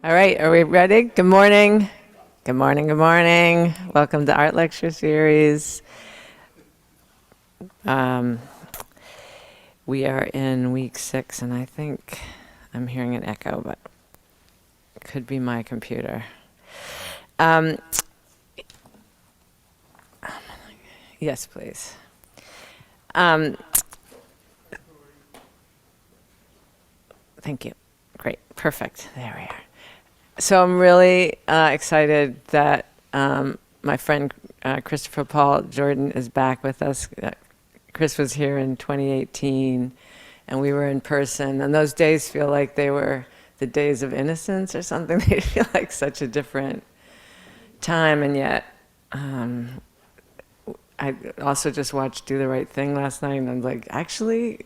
All right, are we ready? Good morning. Good morning, good morning. Welcome to Art Lecture Series. Um, we are in week 6, and I think I'm hearing an echo, but it could be my computer. Um, yes, please. Thank you. Great, perfect. There we are. So I'm really excited that my friend Christopher Paul Jordan is back with us. Chris was here in 2018, and we were in person. And those days feel like they were the days of innocence or something. They feel like such a different time, and yet I also just watched Do the Right Thing last night, and I'm like, actually,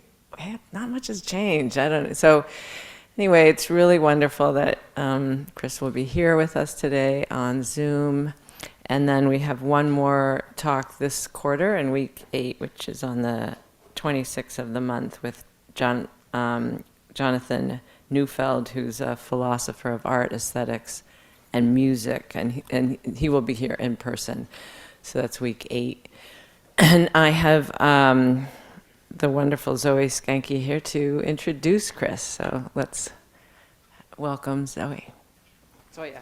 not much has changed. I don't know. So anyway, it's really wonderful that Chris will be here with us today on Zoom. And then we have one more talk this quarter in week 8, which is on the 26th of the month with Jonathan Neufeld, who's a philosopher of art, aesthetics, and music. And he will be here in person. So that's week 8. And I have the wonderful Zoe Skanke here to introduce Chris. So let's welcome Zoe. Zoya.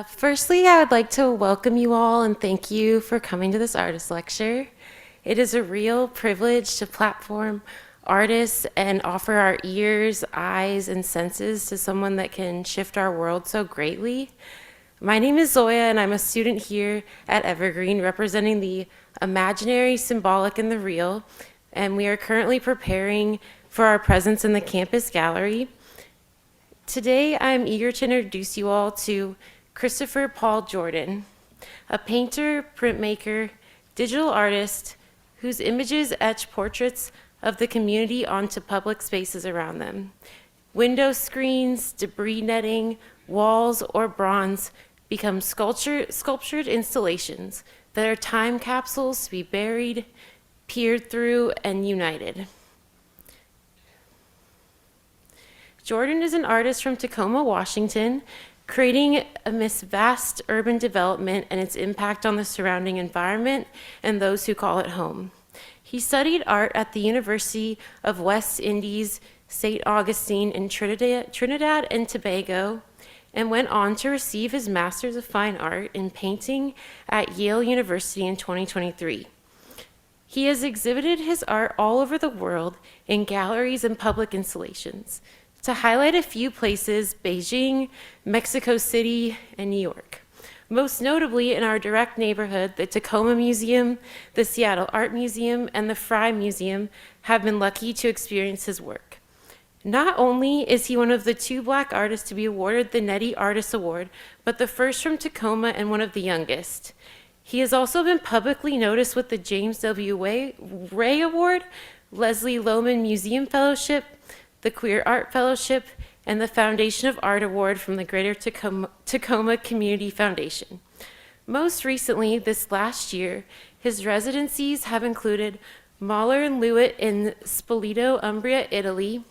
Firstly, I would like to welcome you all and thank you for coming to this artist lecture. It is a real privilege to platform artists and offer our ears, eyes, and senses to someone that can shift our world so greatly. My name is Zoya, and I'm a student here at Evergreen representing the imaginary, symbolic, and the real, and we are currently preparing for our presence in the campus gallery. Today, I'm eager to introduce you all to Christopher Paul Jordan, a painter, printmaker, digital artist whose images etch portraits of the community onto public spaces around them. Window screens, debris netting, walls, or bronze become sculptured installations that are time capsules to be buried, peered through, and united. Jordan is an artist from Tacoma, Washington, creating amidst vast urban development and its impact on the surrounding environment and those who call it home. He studied art at the University of West Indies, St. Augustine in Trinidad and Tobago, and went on to receive his Master's of Fine Art in Painting at Yale University in 2023. He has exhibited his art all over the world in galleries and public installations. To highlight a few places, Beijing, Mexico City, and New York. Most notably in our direct neighborhood, the Tacoma Museum, the Seattle Art Museum, and the Frye Museum have been lucky to experience his work. Not only is he one of the 2 Black artists to be awarded the Nettie Artist Award, but the first from Tacoma and one of the youngest. He has also been publicly noticed with the James W. Ray Award, Leslie Lohman Museum Fellowship, the Queer Art Fellowship, and the Foundation of Art Award from the Greater Tacoma Community Foundation. Most recently, this last year, his residencies have included Mahler and Lewitt in Spoleto, Umbria, Italy,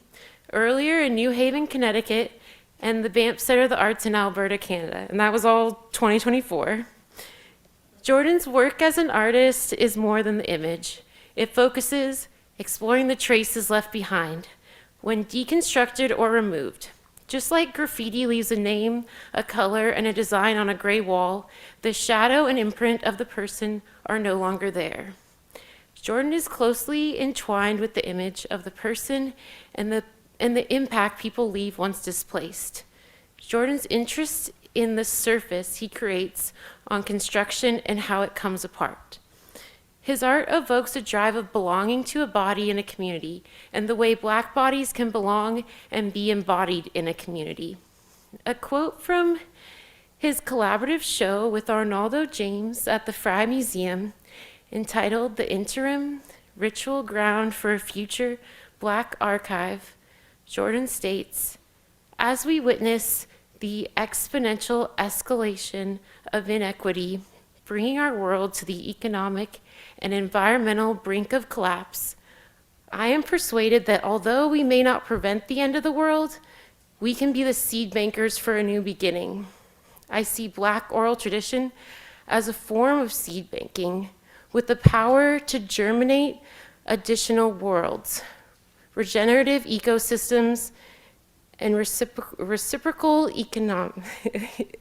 earlier in New Haven, Connecticut, and the Banff Center of the Arts in Alberta, Canada, and that was all 2024. Jordan's work as an artist is more than the image. It focuses exploring the traces left behind when deconstructed or removed. Just like graffiti leaves a name, a color, and a design on a gray wall, the shadow and imprint of the person are no longer there. Jordan is closely entwined with the image of the person and the impact people leave once displaced. Jordan's interest in the surface he creates on construction and how it comes apart. His art evokes a drive of belonging to a body in a community and the way Black bodies can belong and be embodied in a community. A quote from his collaborative show with Arnaldo James at the Frye Museum, entitled The Interim, Ritual Ground for a Future Black Archive, Jordan states, "As we witness the exponential escalation of inequity bringing our world to the economic and environmental brink of collapse, I am persuaded that although we may not prevent the end of the world, we can be the seed bankers for a new beginning. I see Black oral tradition as a form of seed banking with the power to germinate additional worlds, regenerative ecosystems, and reciprocal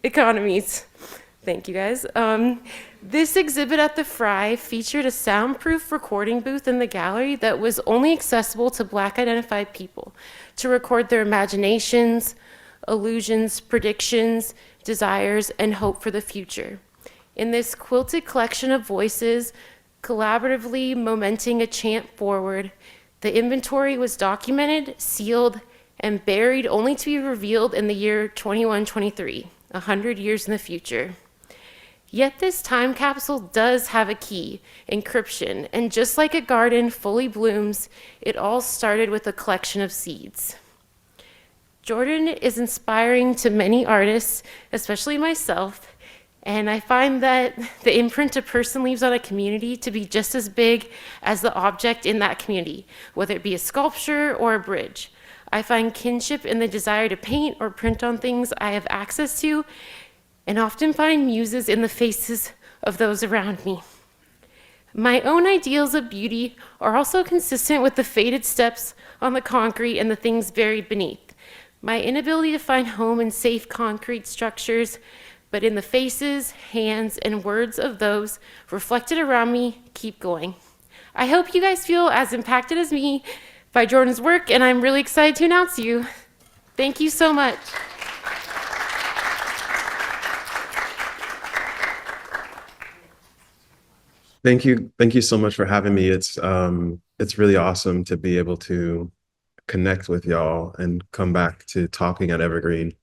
economies. Thank you, guys. This exhibit at the Frye featured a soundproof recording booth in the gallery that was only accessible to Black identified people to record their imaginations, illusions, predictions, desires, and hope for the future. In this quilted collection of voices, collaboratively momenting a chant forward, the inventory was documented, sealed, and buried only to be revealed in the year 2123, 100 years in the future. Yet this time capsule does have a key, encryption, and just like a garden fully blooms, it all started with a collection of seeds. Jordan is inspiring to many artists, especially myself, and I find that the imprint a person leaves on a community to be just as big as the object in that community, whether it be a sculpture or a bridge. I find kinship in the desire to paint or print on things I have access to, and often find muses in the faces of those around me. My own ideals of beauty are also consistent with the faded steps on the concrete and the things buried beneath. My inability to find home in safe concrete structures, but in the faces, hands, and words of those reflected around me, keep going. I hope you guys feel as impacted as me by Jordan's work, and I'm really excited to announce you. Thank you so much. Thank you. Thank you so much for having me. It's really awesome to be able to connect with y'all and come back to talking at Evergreen.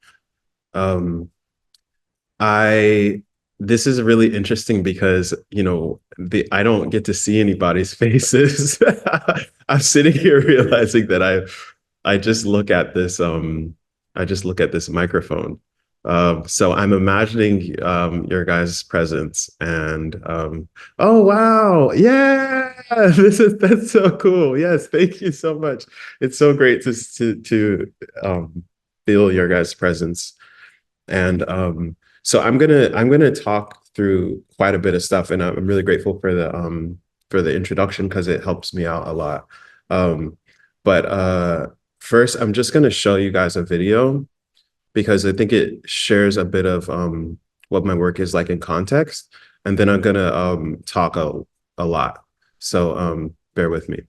This is really interesting because, you know, I don't get to see anybody's faces. I'm sitting here realizing that I just look at this microphone. So I'm imagining your guys' presence and oh wow, yeah, that's so cool. Yes, thank you so much. It's so great to feel your guys' presence. And so I'm gonna talk through quite a bit of stuff, and I'm really grateful for the introduction because it helps me out a lot. But first, I'm just gonna show you guys a video because I think it shares a bit of what my work is like in context, and then I'm gonna talk a lot. So bear with me.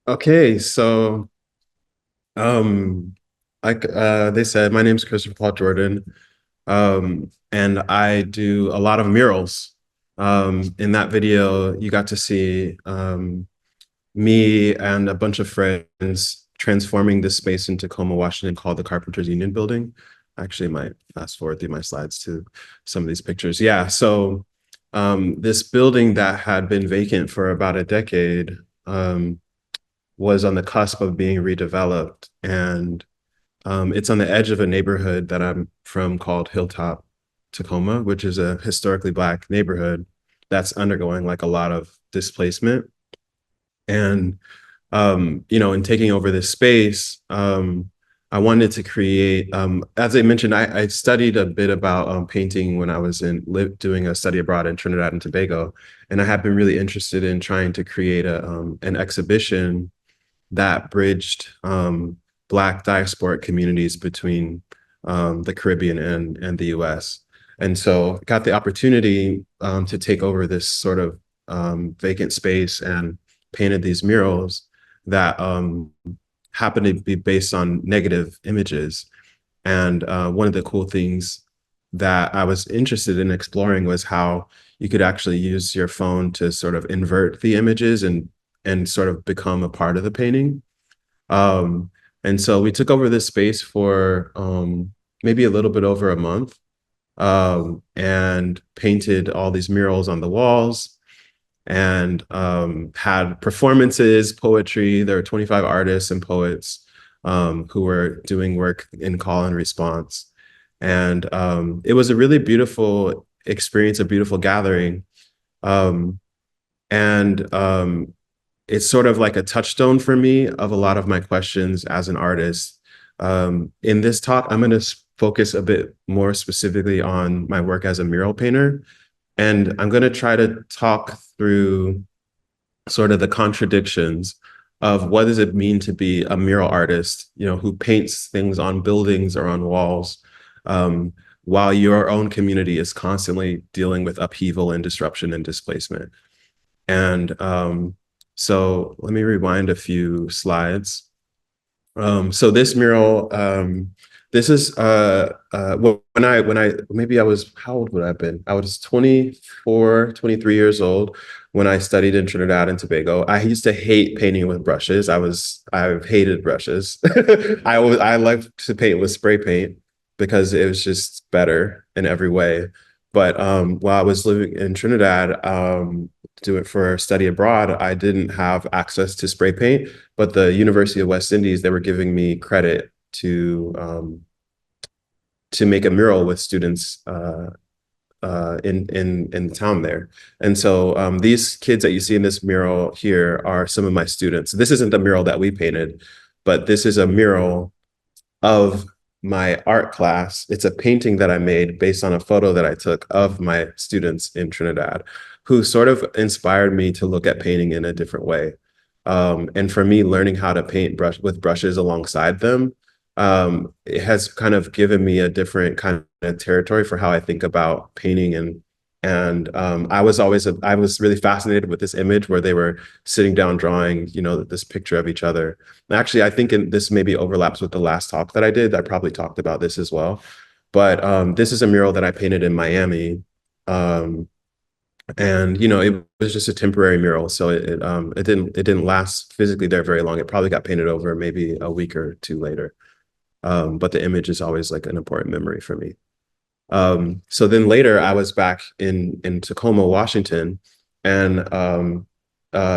Okay, so like they said, my name is Christopher Paul Jordan, and I do a lot of murals. In that video, you got to see me and a bunch of friends transforming this space in Tacoma, Washington, called the Carpenters Union Building. I actually might fast forward through my slides to some of these pictures. Yeah, so this building that had been vacant for about a decade was on the cusp of being redeveloped. And it's on the edge of a neighborhood that I'm from called Hilltop, Tacoma, which is a historically Black neighborhood that's undergoing like a lot of displacement. And in taking over this space, I wanted to create, as I mentioned, I studied a bit about painting when I was doing a study abroad in Trinidad and Tobago. And I have been really interested in trying to create an exhibition that bridged Black diasporic communities between the Caribbean and the US. And so got the opportunity to take over this sort of vacant space and painted these murals that happened to be based on negative images. And one of the cool things that I was interested in exploring was how you could actually use your phone to sort of invert the images and sort of become a part of the painting. Um, and so we took over this space for maybe a little bit over a month, and painted all these murals on the walls, and had performances, poetry. There were 25 artists and poets who were doing work in call and response. And it was a really beautiful experience, a beautiful gathering. Um, and it's sort of like a touchstone for me of a lot of my questions as an artist. In this talk, I'm going to focus a bit more specifically on my work as a mural painter. And I'm going to try to talk through sort of the contradictions of what does it mean to be a mural artist, who paints things on buildings or on walls, while your own community is constantly dealing with upheaval and disruption and displacement. And so let me rewind a few slides. So this mural, this is when I maybe I was, how old would I have been? I was 24, 23 years old when I studied in Trinidad and Tobago. I used to hate painting with brushes. I hated brushes. I liked to paint with spray paint because it was just better in every way. But while I was living in Trinidad, do it for study abroad, I didn't have access to spray paint, but the University of West Indies, they were giving me credit to make a mural with students in the town there. And so these kids that you see in this mural here are some of my students. This isn't the mural that we painted, but this is a mural of my art class. It's a painting that I made based on a photo that I took of my students in Trinidad, who sort of inspired me to look at painting in a different way. And for me, learning how to paint with brushes alongside them, it has kind of given me a different kind of territory for how I think about painting. And I was really fascinated with this image where they were sitting down drawing, this picture of each other. And actually, I think this maybe overlaps with the last talk that I did. I probably talked about this as well. But this is a mural that I painted in Miami. And it was just a temporary mural, so it didn't last physically there very long. It probably got painted over maybe a week or two later. But the image is always like an important memory for me. So then later I was back in Tacoma, Washington, and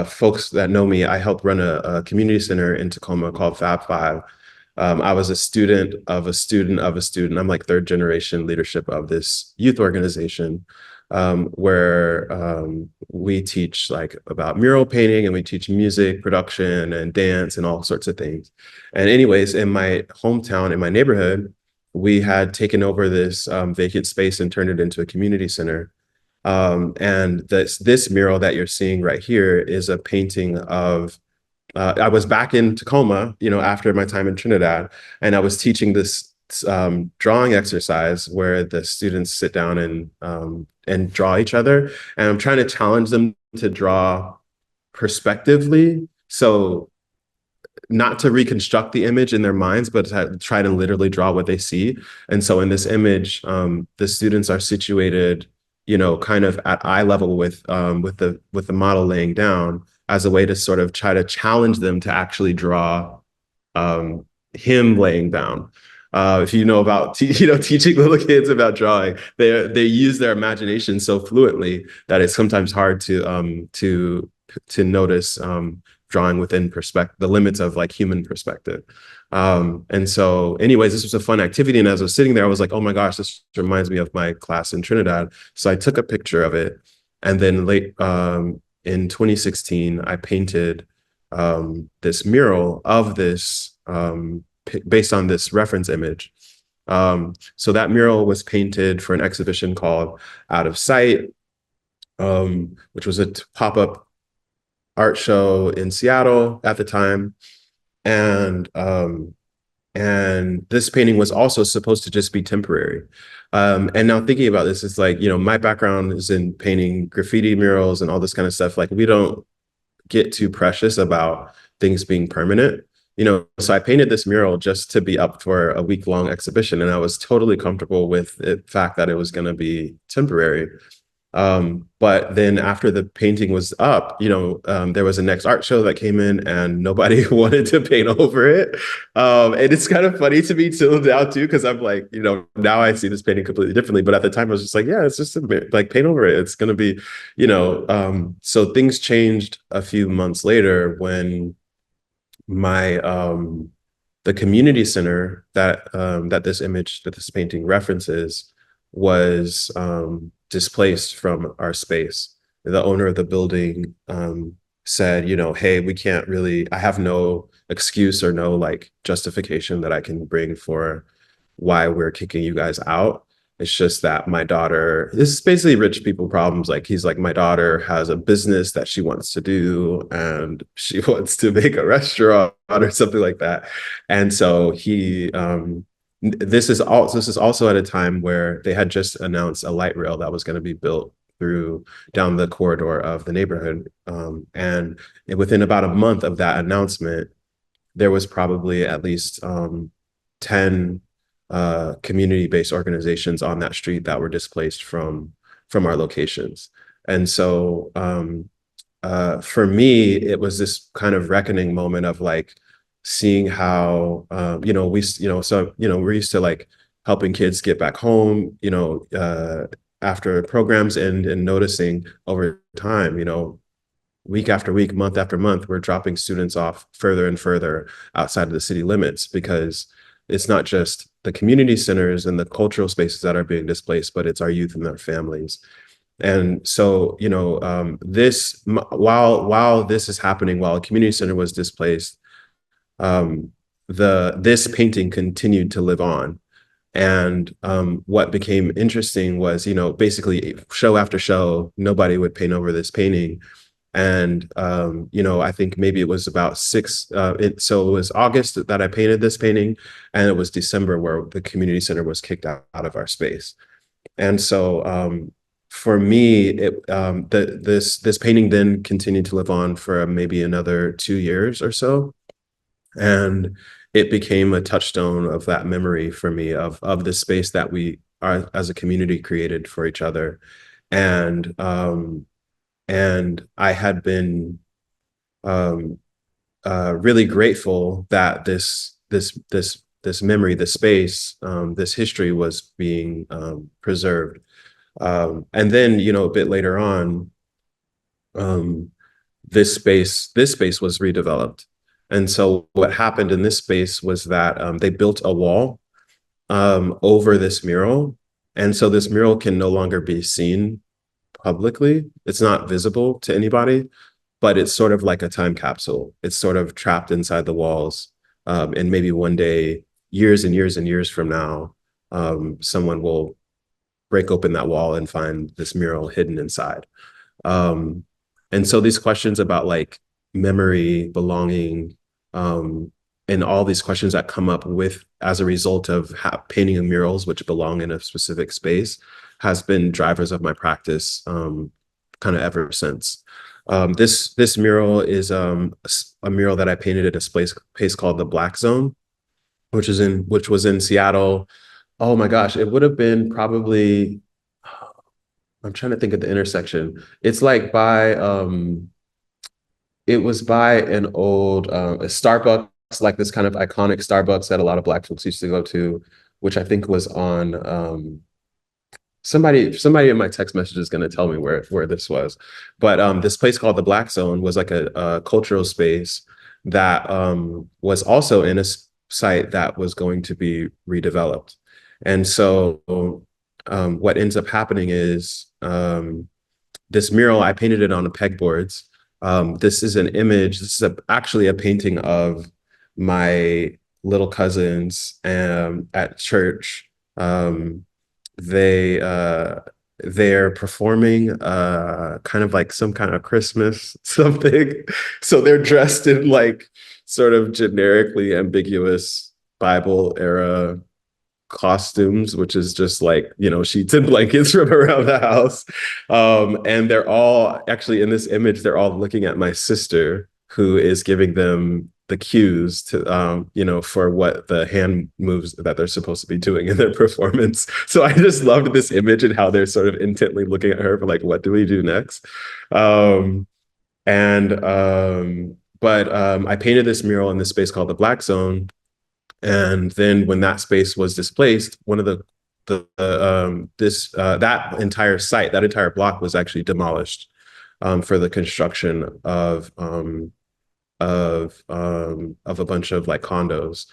folks that know me, I helped run a community center in Tacoma called Fab Five. I was a student of a student of a student. I'm like third generation leadership of this youth organization, where we teach like about mural painting, and we teach music production and dance and all sorts of things. And anyways, in my hometown, in my neighborhood, we had taken over this vacant space and turned it into a community center. And this mural that you're seeing right here is a painting of, I was back in Tacoma, after my time in Trinidad, and I was teaching this drawing exercise where the students sit down and draw each other. And I'm trying to challenge them to draw perspectively. So not to reconstruct the image in their minds, but to try to literally draw what they see. And so in this image, the students are situated, you know, kind of at eye level with the model laying down as a way to sort of try to challenge them to actually draw him laying down. If you know about teaching little kids about drawing, they use their imagination so fluently that it's sometimes hard to notice drawing within perspective, the limits of like human perspective. And so anyways, this was a fun activity. And as I was sitting there, I was like, oh my gosh, this reminds me of my class in Trinidad. So I took a picture of it. And then in 2016, I painted this mural of this based on this reference image. So that mural was painted for an exhibition called Out of Sight, which was a pop-up art show in Seattle at the time. And this painting was also supposed to just be temporary. And now thinking about this, it's like, you know, my background is in painting graffiti murals and all this kind of stuff. Like we don't get too precious about things being permanent, you know. So I painted this mural just to be up for a week-long exhibition. And I was totally comfortable with the fact that it was going to be temporary. But then after the painting was up, you know, there was a next art show that came in and nobody wanted to paint over it. And it's kind of funny to me till now too, because I'm like, you know, now I see this painting completely differently. But at the time I was just like, yeah, it's just like paint over it. It's going to be, you know, so things changed a few months later when my, the community center that this painting references was, displaced from our space. The owner of the building said, you know, hey, we can't really, I have no excuse or no like justification that I can bring for why we're kicking you guys out. It's just that my daughter, this is basically rich people problems. Like he's like, my daughter has a business that she wants to do and she wants to make a restaurant or something like that. And so he, this is also at a time where they had just announced a light rail that was going to be built down the corridor of the neighborhood. And within about a month of that announcement, there was probably at least 10 community-based organizations on that street that were displaced from our locations. And so for me, it was this kind of reckoning moment of like, seeing how, you know, we're used to like helping kids get back home, you know, after programs end, and noticing over time, you know, week after week, month after month, we're dropping students off further and further outside of the city limits, because it's not just the community centers and the cultural spaces that are being displaced, but it's our youth and their families. And so, you know, while this is happening, while a community center was displaced, this painting continued to live on. And what became interesting was, you know, basically show after show, nobody would paint over this painting. And, you know, I think maybe it was about so it was August that I painted this painting, and it was December where the community center was kicked out of our space. And so for me, this painting then continued to live on for maybe another 2 years or so. And it became a touchstone of that memory for me of the space that we are as a community created for each other. And I had been really grateful that this memory, this space, this history was being preserved. And then, you know, a bit later on, this space was redeveloped. And so what happened in this space was that they built a wall over this mural. And so this mural can no longer be seen publicly. It's not visible to anybody, but it's sort of like a time capsule. It's sort of trapped inside the walls. And maybe one day, years and years and years from now, someone will break open that wall and find this mural hidden inside. And so these questions about like memory, belonging, and all these questions that come up with as a result of painting of murals which belong in a specific space has been drivers of my practice kind of ever since. This mural is a mural that I painted at a place called the Black Zone, which was in Seattle. Oh my gosh, it would have been probably, I'm trying to think of the intersection. It's like by it was by an old a Starbucks, like this kind of iconic Starbucks that a lot of Black folks used to go to, which I think was on somebody in my text message is going to tell me where this was, but this place called the Black Zone was like a cultural space that was also in a site that was going to be redeveloped. And so what ends up happening is this mural, I painted it on the pegboards. This is an image. This is actually a painting of my little cousins at church. They're performing kind of like some kind of Christmas something. So they're dressed in like sort of generically ambiguous Bible era costumes, which is just like, you know, sheets and blankets from around the house. And they're all actually in this image, they're all looking at my sister, who is giving them the cues to, you know, for what the hand moves that they're supposed to be doing in their performance. So I just loved this image and how they're sort of intently looking at her for like, what do we do next? I painted this mural in this space called the Black Zone. And then when that space was displaced, one of that entire site, that entire block was actually demolished for the construction of a bunch of like condos.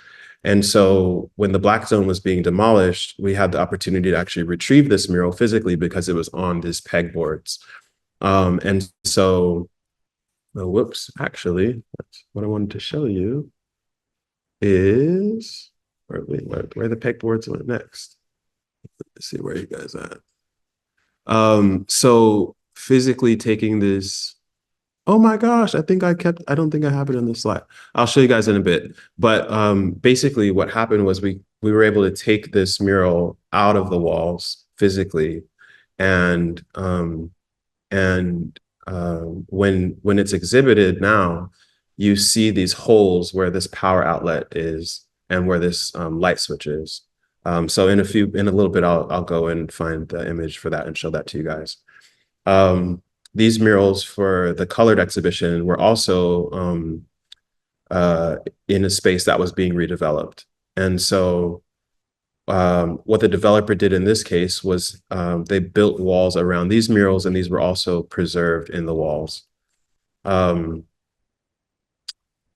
And so when the Black Zone was being demolished, we had the opportunity to actually retrieve this mural physically because it was on these pegboards. And so, oh, whoops, actually, that's what I wanted to show you is where the pegboards went next. Let's see where you guys at. So physically taking this, oh my gosh, I don't think I have it on this slide. I'll show you guys in a bit. But basically what happened was we were able to take this mural out of the walls physically. And when it's exhibited now, you see these holes where this power outlet is and where this light switch is. So in a little bit, I'll go and find the image for that and show that to you guys. These murals for the colored exhibition were also in a space that was being redeveloped. And so what the developer did in this case was they built walls around these murals, and these were also preserved in the walls.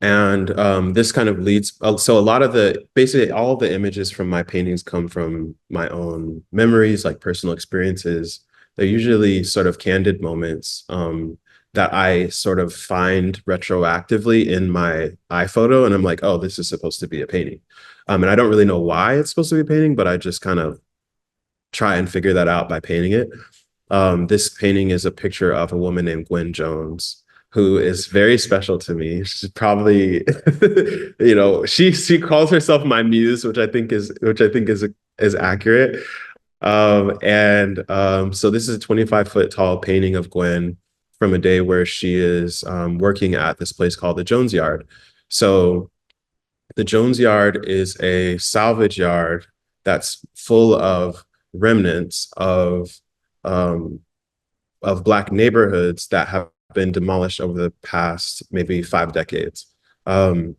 This kind of leads, so a lot of basically all of the images from my paintings come from my own memories, like personal experiences. They're usually sort of candid moments that I sort of find retroactively in my iPhoto. And I'm like, oh, this is supposed to be a painting. And I don't really know why it's supposed to be a painting, but I just kind of try and figure that out by painting it. This painting is a picture of a woman named Gwen Jones, who is very special to me. She's probably, you know, she calls herself my muse, which I think is accurate. So this is a 25-foot tall painting of Gwen from a day where she is working at this place called the Jones Yard. So the Jones Yard is a salvage yard that's full of remnants of Black neighborhoods that have been demolished over the past maybe 5 decades. The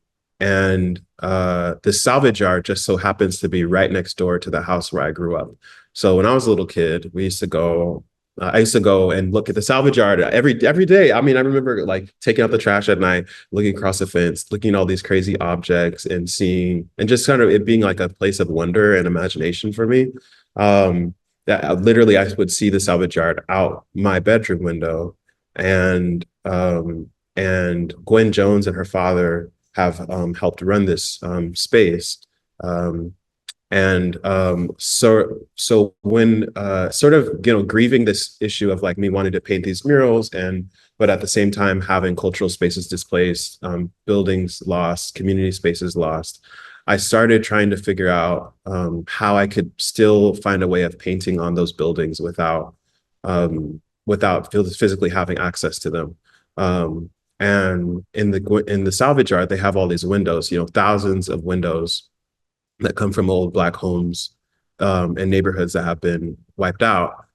salvage yard just so happens to be right next door to the house where I grew up. So when I was a little kid, I used to go and look at the salvage yard every day. I mean, I remember like taking out the trash at night, looking across the fence, looking at all these crazy objects and seeing, and just kind of it being like a place of wonder and imagination for me. That literally I would see the salvage yard out my bedroom window. And Gwen Jones and her father have helped run this space. So when sort of, you know, grieving this issue of like me wanting to paint these murals but at the same time having cultural spaces displaced, buildings lost, community spaces lost, I started trying to figure out how I could still find a way of painting on those buildings without physically having access to them. And in the salvage yard, they have all these windows, thousands of windows that come from old Black homes and neighborhoods that have been wiped out.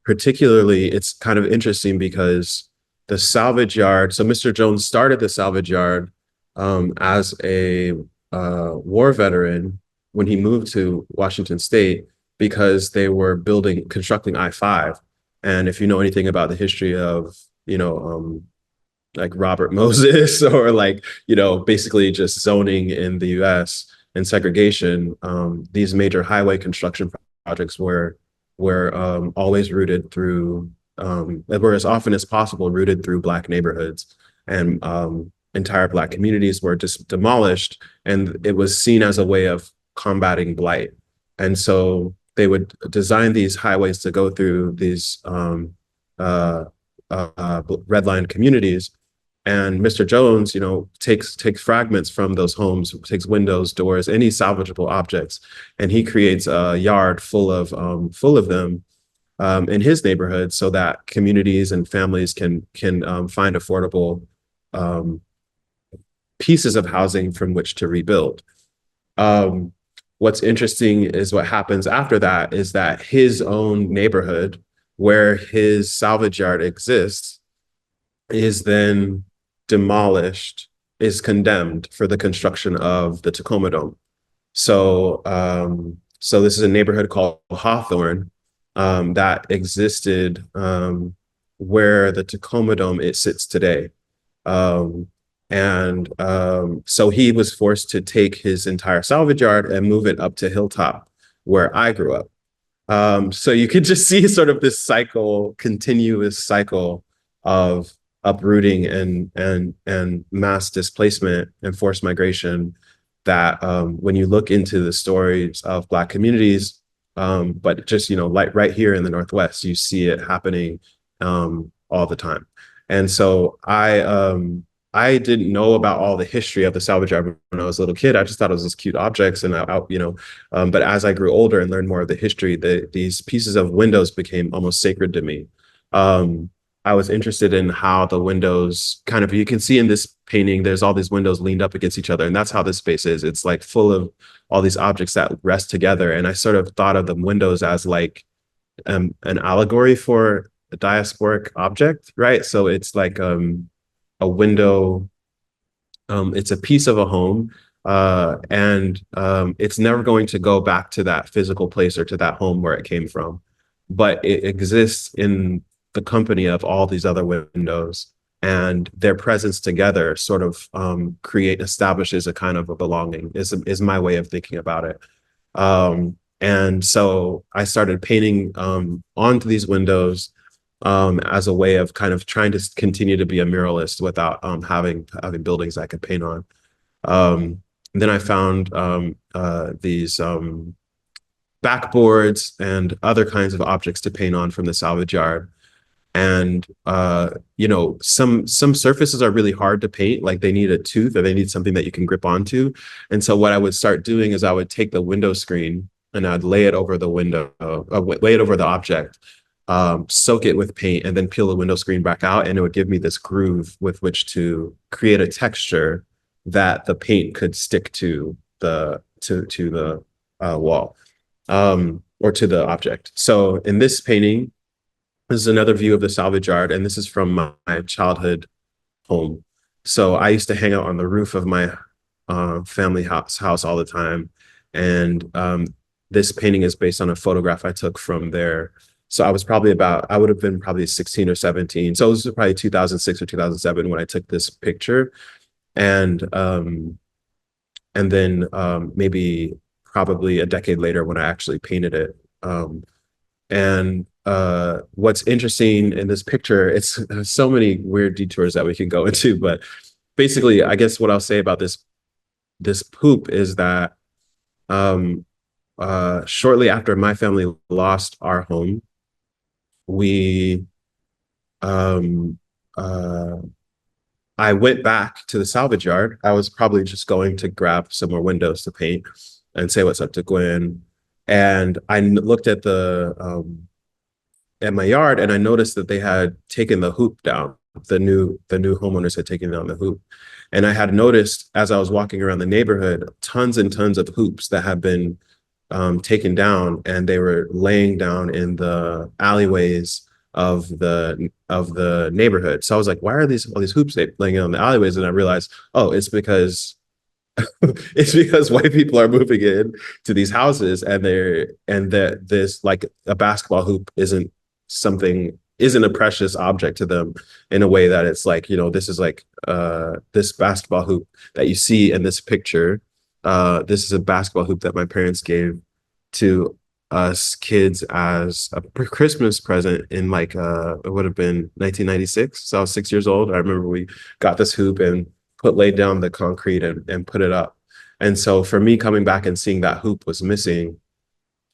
Particularly, it's kind of interesting because the salvage yard, so Mr. Jones started the salvage yard as a war veteran when he moved to Washington State because they were constructing I-5. And if you know anything about the history of, like Robert Moses or like, basically just zoning in the US and segregation, these major highway construction projects were always rooted through, were as often as possible rooted through Black neighborhoods, and entire Black communities were just demolished, and it was seen as a way of combating blight. And so they would design these highways to go through these redlined communities. And Mr. Jones, takes fragments from those homes, takes windows, doors, any salvageable objects, and he creates a yard full of them in his neighborhood, so that communities and families can find affordable pieces of housing from which to rebuild. What's interesting is what happens after that is that his own neighborhood, where his salvage yard exists, is then demolished, is condemned for the construction of the Tacoma Dome. So, so this is a neighborhood called Hawthorne that existed where the Tacoma Dome it sits today. So he was forced to take his entire salvage yard and move it up to Hilltop, where I grew up. So you could just see sort of this continuous cycle of uprooting and mass displacement and forced migration that when you look into the stories of Black communities, but just, like right here in the Northwest, you see it happening all the time. And so I didn't know about all the history of the salvage yard when I was a little kid. I just thought it was these cute objects, and but as I grew older and learned more of the history, these pieces of windows became almost sacred to me. I was interested in how the windows you can see in this painting, there's all these windows leaned up against each other. And that's how this space is. It's like full of all these objects that rest together. And I sort of thought of the windows as like an allegory for a diasporic object, right? So it's like a window, it's a piece of a home, and it's never going to go back to that physical place or to that home where it came from, but it exists in the company of all these other windows, and their presence together sort of establishes a kind of a belonging, is my way of thinking about it. And so I started painting onto these windows as a way of kind of trying to continue to be a muralist without having buildings I could paint on. Then I found these backboards and other kinds of objects to paint on from the salvage yard. And some surfaces are really hard to paint, like they need a tooth or they need something that you can grip onto. And so what I would start doing is I would take the window screen and I'd lay it over the window, lay it over the object, soak it with paint, and then peel the window screen back out, and it would give me this groove with which to create a texture that the paint could stick to the wall or to the object. So in this painting, this is another view of the salvage yard, and this is from my childhood home. So I used to hang out on the roof of my family house all the time, and this painting is based on a photograph I took from there. So I would have been probably 16 or 17. So it was probably 2006 or 2007 when I took this picture. And then maybe probably a decade later when I actually painted it. What's interesting in this picture, it's so many weird detours that we can go into, but basically, I guess what I'll say about this poop is that shortly after my family lost our home, I went back to the salvage yard. I was probably just going to grab some more windows to paint and say what's up to Gwen. And I looked at my yard, and I noticed that they had taken the hoop down. the new homeowners had taken down the hoop. And I had noticed as I was walking around the neighborhood, tons and tons of hoops that had been taken down, and they were laying down in the alleyways of the neighborhood. So I was like, why are all these hoops laying in the alleyways? And I realized, oh, it's because it's because white people are moving in to these houses, and that this, like, a basketball hoop isn't a precious object to them, in a way that it's like, this is like this basketball hoop that you see in this picture. This is a basketball hoop that my parents gave to us kids as a Christmas present in, like, it would have been 1996. So I was 6 years old. I remember we got this hoop and laid down the concrete and put it up. And so for me, coming back and seeing that hoop was missing,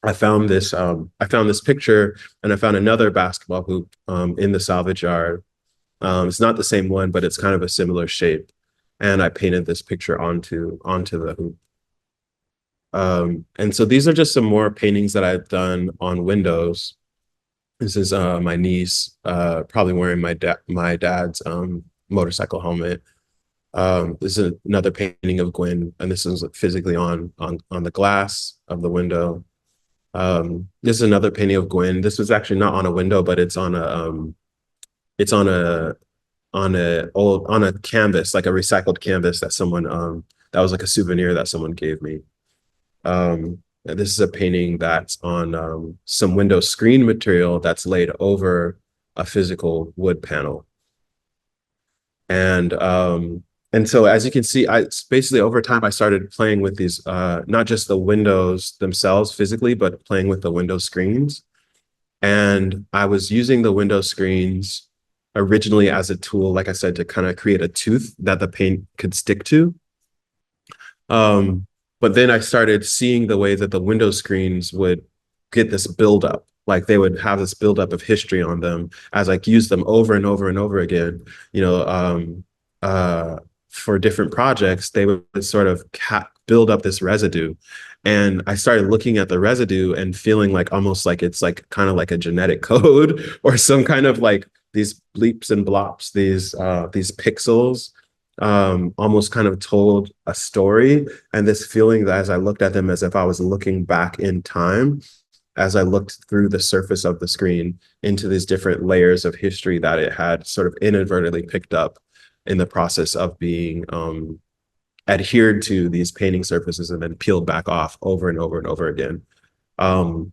I found this picture, and I found another basketball hoop in the salvage yard. It's not the same one, but it's kind of a similar shape. And I painted this picture onto the hoop. And so these are just some more paintings that I've done on windows. This is my niece, probably wearing my dad's motorcycle helmet. This is another painting of Gwen, and this is physically on the glass of the window. This is another painting of Gwen. This was actually not on a window, but it's on a canvas, like a recycled canvas that someone that was like a souvenir that someone gave me. And this is a painting that's on some window screen material that's laid over a physical wood panel. And so, as you can see, basically over time I started playing with these, not just the windows themselves physically, but playing with the window screens. And I was using the window screens originally as a tool, like I said, to kind of create a tooth that the paint could stick to. But then I started seeing the way that the window screens would get this buildup. Like, they would have this buildup of history on them as I used them over and over and over again, for different projects. They would sort of build up this residue. And I started looking at the residue and feeling like almost like it's like kind of like a genetic code, or some kind of like these bleeps and blops, these pixels almost kind of told a story. And this feeling that as I looked at them, as if I was looking back in time, as I looked through the surface of the screen into these different layers of history that it had sort of inadvertently picked up in the process of being adhered to these painting surfaces and then peeled back off over and over and over again. And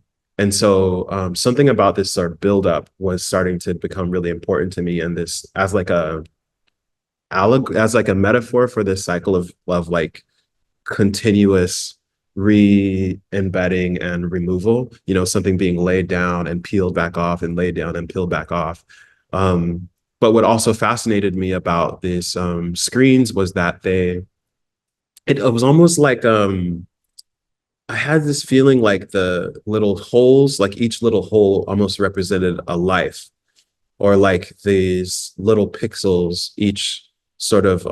so something about this sort of buildup was starting to become really important to me, and this as like a metaphor for this cycle of like continuous re-embedding and removal, something being laid down and peeled back off and laid down and peeled back off. But what also fascinated me about these screens was that it was almost like I had this feeling like the little holes, like each little hole almost represented a life, or like these little pixels each sort of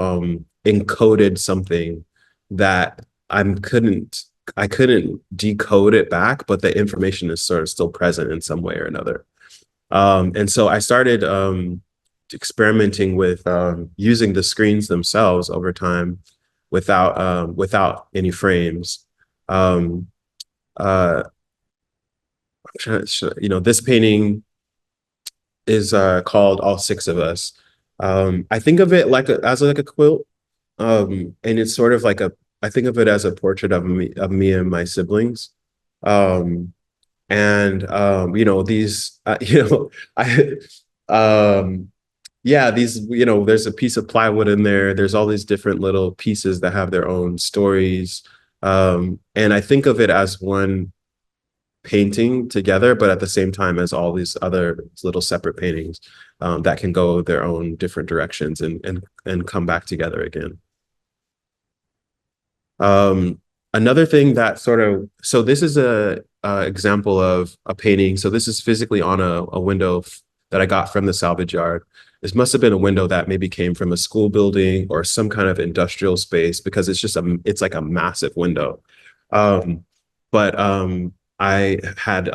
encoded something that I couldn't decode it back, but the information is sort of still present in some way or another. And so I started experimenting with using the screens themselves over time without any frames. This painting is called All Six of Us. I think of it as a quilt, and it's sort of like I think of it as a portrait of me and my siblings. These there's a piece of plywood in there. There's all these different little pieces that have their own stories. And I think of it as one painting together, but at the same time as all these other little separate paintings that can go their own different directions and come back together again. Another thing that so this is a example of a painting. So this is physically on a window that I got from the salvage yard. This must have been a window that maybe came from a school building or some kind of industrial space, because it's like a massive window. But I had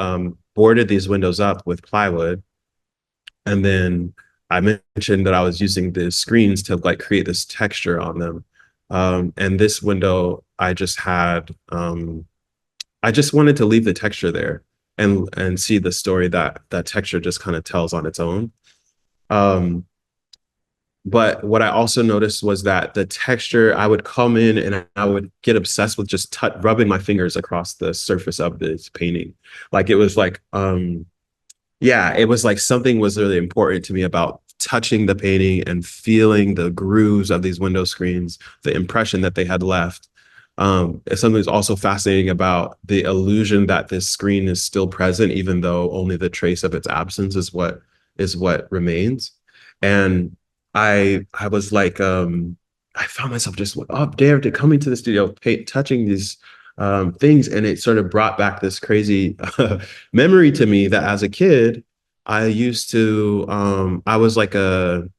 boarded these windows up with plywood, and then I mentioned that I was using the screens to like create this texture on them. And this window, I just wanted to leave the texture there and see the story that that texture just kind of tells on its own. Um, but what I also noticed was that the texture, I would come in and I would get obsessed with just rubbing my fingers across the surface of this painting. Like it was like, yeah, it was like something was really important to me about touching the painting and feeling the grooves of these window screens, the impression that they had left. Something that's also fascinating about the illusion that this screen is still present, even though only the trace of its absence is what remains. And I was like, I found myself just up there to coming to the studio, touching these things, and it sort of brought back this crazy memory to me that as a kid, I used to, I was like a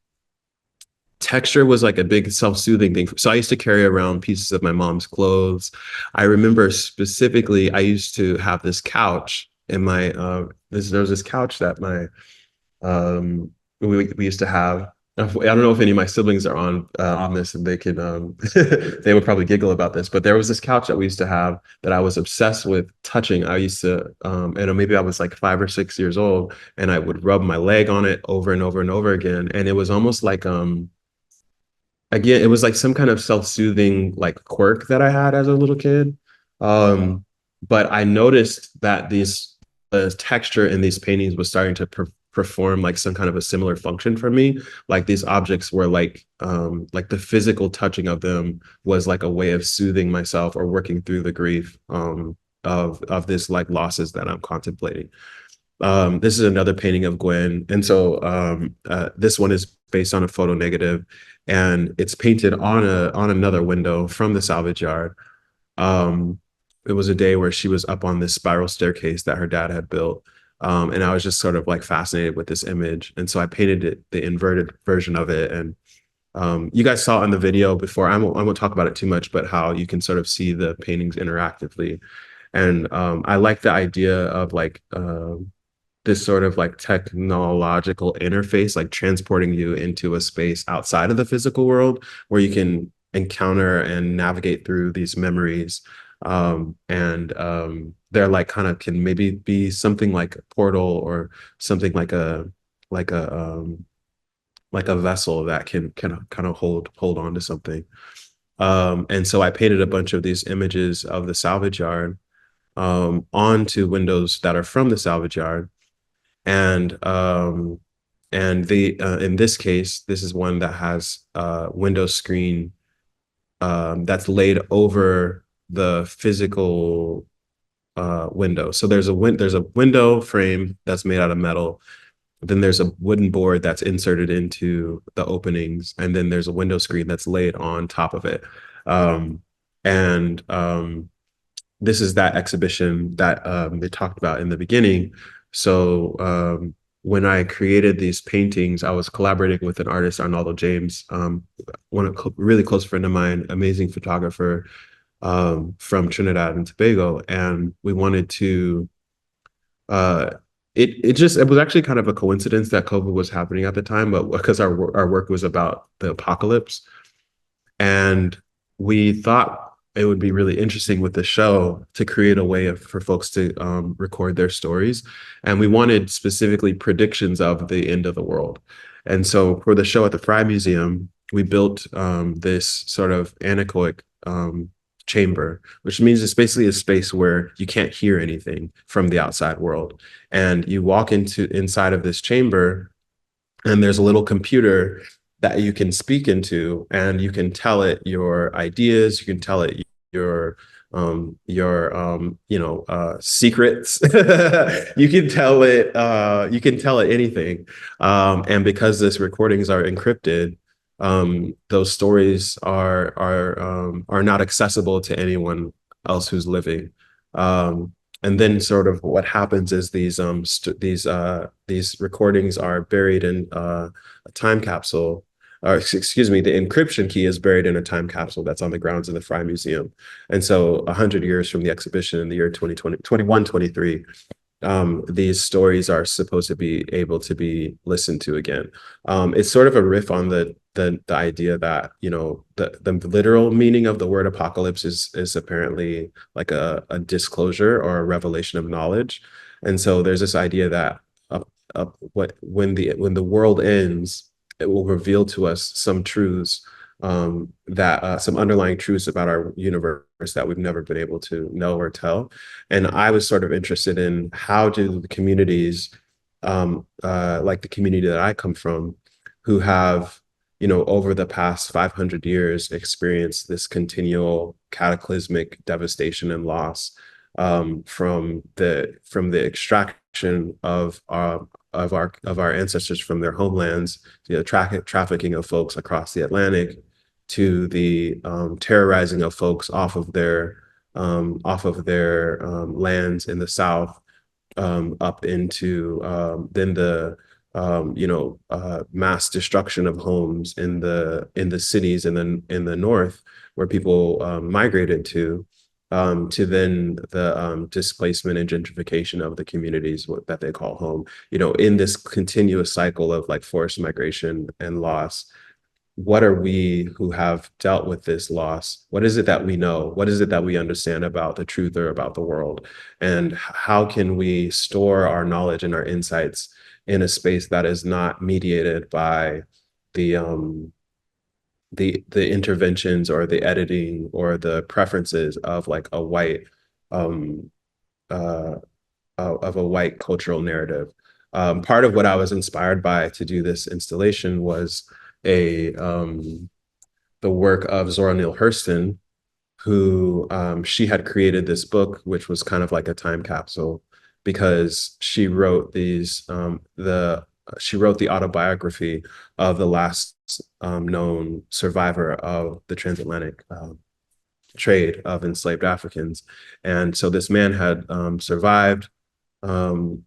texture was like a big self-soothing thing. So I used to carry around pieces of my mom's clothes. I remember specifically, I used to have this couch in my, there was this couch that my we used to have. I don't know if any of my siblings are on this, and they can they would probably giggle about this. But there was this couch that we used to have that I was obsessed with touching. I used to, and maybe I was like 5 or 6 years old, and I would rub my leg on it over and over and over again, and it was almost like again, it was like some kind of self-soothing like quirk that I had as a little kid. But I noticed that the texture in these paintings was starting to perform like some kind of a similar function for me. Like these objects were like the physical touching of them was like a way of soothing myself or working through the grief of this like losses that I'm contemplating. This is another painting of Gwen. And so this one is based on a photo negative, and it's painted on another window from the salvage yard. It was a day where she was up on this spiral staircase that her dad had built. And I was just sort of like fascinated with this image. And so I painted it, the inverted version of it. And you guys saw in the video before, I won't talk about it too much, but how you can sort of see the paintings interactively. And I like the idea of like this sort of like technological interface, like transporting you into a space outside of the physical world where you can encounter and navigate through these memories. They're like kind of can maybe be something like a portal or something like like a like a vessel that can kind of hold on to something. And so I painted a bunch of these images of the salvage yard onto windows that are from the salvage yard. And in this case, this is one that has a window screen that's laid over the physical window. So there's a window frame that's made out of metal. Then there's a wooden board that's inserted into the openings, and then there's a window screen that's laid on top of it. And this is that exhibition that they talked about in the beginning. So when I created these paintings, I was collaborating with an artist, Arnaldo James, really close friend of mine, amazing photographer from Trinidad and Tobago. And we wanted to, it was actually kind of a coincidence that COVID was happening at the time, but because our work was about the apocalypse. And we thought it would be really interesting with the show to create a way for folks to record their stories. And we wanted specifically predictions of the end of the world. And so for the show at the Frye Museum, we built this sort of anechoic chamber, which means it's basically a space where you can't hear anything from the outside world. And you walk inside of this chamber, and there's a little computer that you can speak into, and you can tell it your ideas, you can tell it your secrets. You can tell it anything. And because these recordings are encrypted, those stories are not accessible to anyone else who's living. And then sort of what happens is these recordings are buried in a time capsule. Or excuse me, the encryption key is buried in a time capsule that's on the grounds of the Frye Museum. And so 100 years from the exhibition in the year 2020, 2123, these stories are supposed to be able to be listened to again. It's sort of a riff on the idea that, you know, the literal meaning of the word apocalypse is apparently like a disclosure or a revelation of knowledge. And so there's this idea that when the world ends, it will reveal to us some truths, that some underlying truths about our universe that we've never been able to know or tell. And I was sort of interested in how do the communities, like the community that I come from, who have, you know, over the past 500 years experienced this continual cataclysmic devastation and loss, from the extraction of our ancestors from their homelands, to the trafficking of folks across the Atlantic, to the terrorizing of folks off of their lands in the South, up into then the mass destruction of homes in the cities and then in the North, where people migrated to then the displacement and gentrification of the communities that they call home. You know, in this continuous cycle of like forced migration and loss, what are we who have dealt with this loss? What is it that we know? What is it that we understand about the truth or about the world? And how can we store our knowledge and our insights in a space that is not mediated by the interventions or the editing or the preferences of like a white of a white cultural narrative? Part of what I was inspired by to do this installation was the work of Zora Neale Hurston, who she had created this book, which was kind of like a time capsule, because she wrote she wrote the autobiography of the last known survivor of the transatlantic trade of enslaved Africans. And so this man had survived, and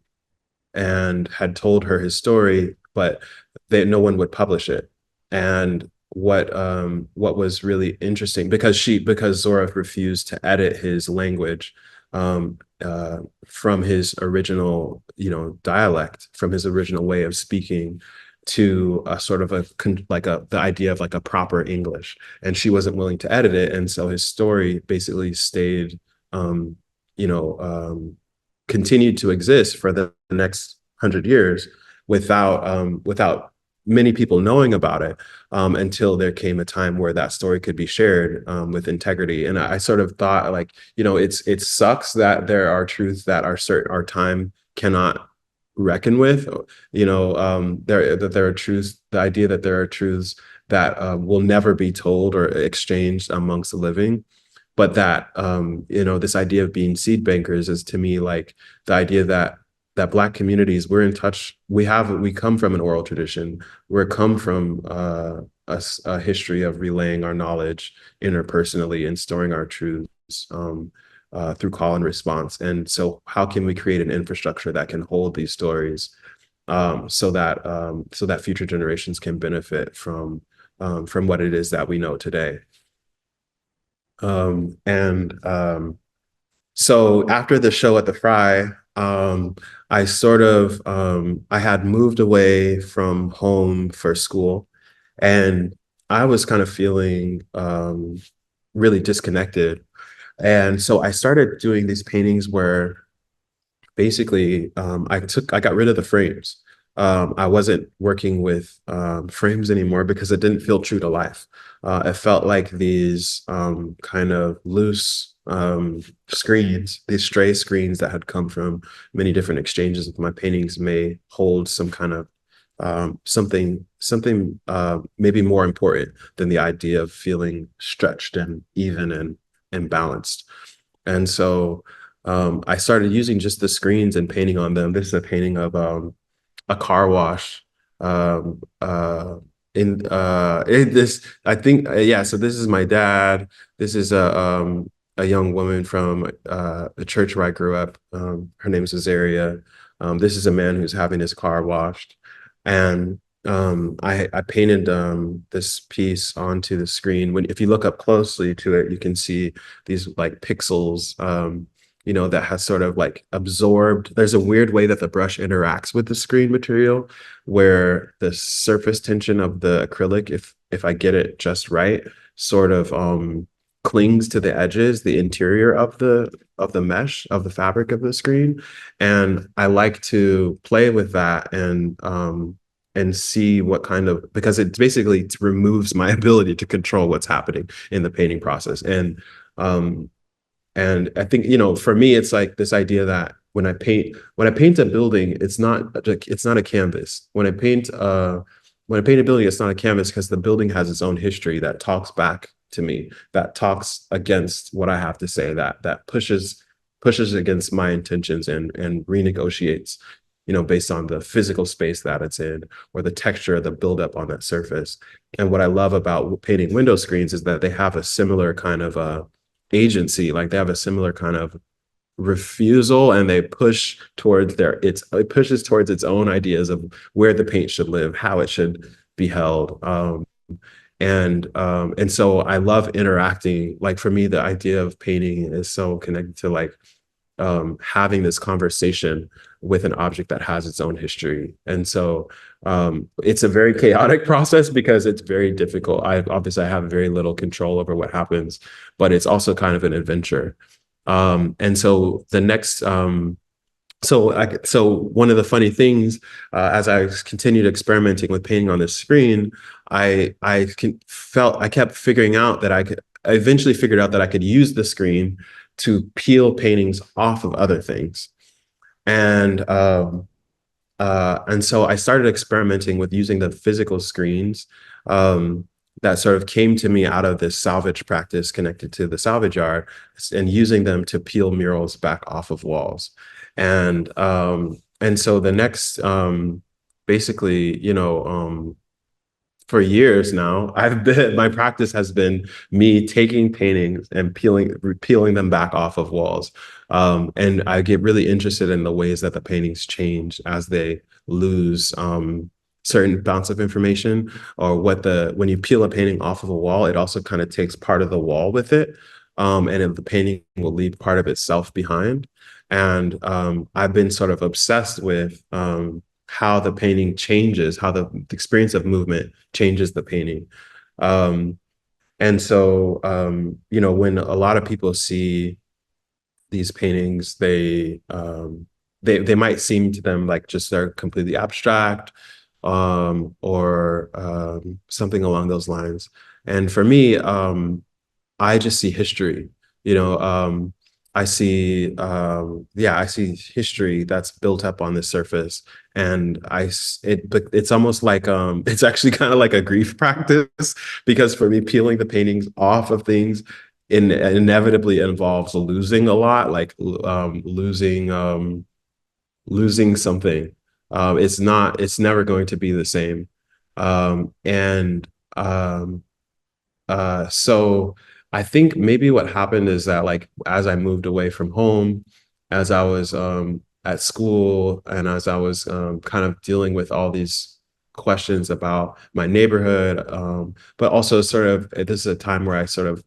had told her his story, but no one would publish it. And what was really interesting, because Zora refused to edit his language from his original, dialect, from his original way of speaking, to a sort of the idea of like a proper English, and she wasn't willing to edit it, and so his story basically stayed, continued to exist for the next 100 years without many people knowing about it, until there came a time where that story could be shared with integrity. And I sort of thought, like, it sucks that there are truths that our time cannot reckon with. There are truths, the idea that there are truths that will never be told or exchanged amongst the living. But that, this idea of being seed bankers is, to me, like the idea that Black communities, we're in touch. We come from an oral tradition. We come from a history of relaying our knowledge interpersonally and storing our truths through call and response. And so, how can we create an infrastructure that can hold these stories, so that future generations can benefit from what it is that we know today? So after the show at the Frye, I had moved away from home for school, and I was kind of feeling really disconnected. And so I started doing these paintings where basically I got rid of the frames. I wasn't working with frames anymore because it didn't feel true to life. It felt like these kind of loose screens, these stray screens that had come from many different exchanges with my paintings, may hold some kind of something maybe more important than the idea of feeling stretched and even and balanced. And so I started using just the screens and painting on them. This is a painting of a car wash. In this, I think, yeah. So this is my dad. This is a young woman from the church where I grew up. Her name is Azaria. This is a man who's having his car washed, and I painted this piece onto the screen. If you look up closely to it, you can see these like pixels, that has sort of like absorbed. There's a weird way that the brush interacts with the screen material, where the surface tension of the acrylic, if I get it just right, sort of clings to the edges, the interior of the mesh of the fabric of the screen. And I like to play with that and see what kind of, because it basically removes my ability to control what's happening in the painting process. Um, and I think, for me, it's like this idea that when I paint a building, it's not a canvas. When I paint a building, it's not a canvas, because the building has its own history that talks back to me, that talks against what I have to say, that pushes against my intentions and renegotiates, based on the physical space that it's in, or the texture, the buildup on that surface. And what I love about painting window screens is that they have a similar kind of agency, like they have a similar kind of refusal, and they push towards it pushes towards its own ideas of where the paint should live, how it should be held. And so I love interacting. Like, for me, the idea of painting is so connected to like having this conversation with an object that has its own history. And so it's a very chaotic process, because it's very difficult. I have very little control over what happens, but it's also kind of an adventure. And so the next, so one of the funny things, as I continued experimenting with painting on this screen, I kept figuring out that I eventually figured out that I could use the screen to peel paintings off of other things. And so I started experimenting with using the physical screens that sort of came to me out of this salvage practice connected to the salvage art, and using them to peel murals back off of walls. And so the next, basically, for years now, my practice has been me taking paintings and peeling them back off of walls. And I get really interested in the ways that the paintings change as they lose certain amounts of information, or when you peel a painting off of a wall, it also kind of takes part of the wall with it. And the painting will leave part of itself behind. And I've been sort of obsessed with how the painting changes, how the experience of movement changes the painting. And so, when a lot of people see these paintings, they might seem to them like just they're completely abstract, or something along those lines. And for me, I just see history. I see history that's built up on the surface. And but it's almost like it's actually kind of like a grief practice, because for me, peeling the paintings off of things inevitably involves losing a lot, like losing something. It's never going to be the same. And so I think maybe what happened is that, like, as I moved away from home, as I was at school, and as I was kind of dealing with all these questions about my neighborhood, but also sort of, this is a time where I sort of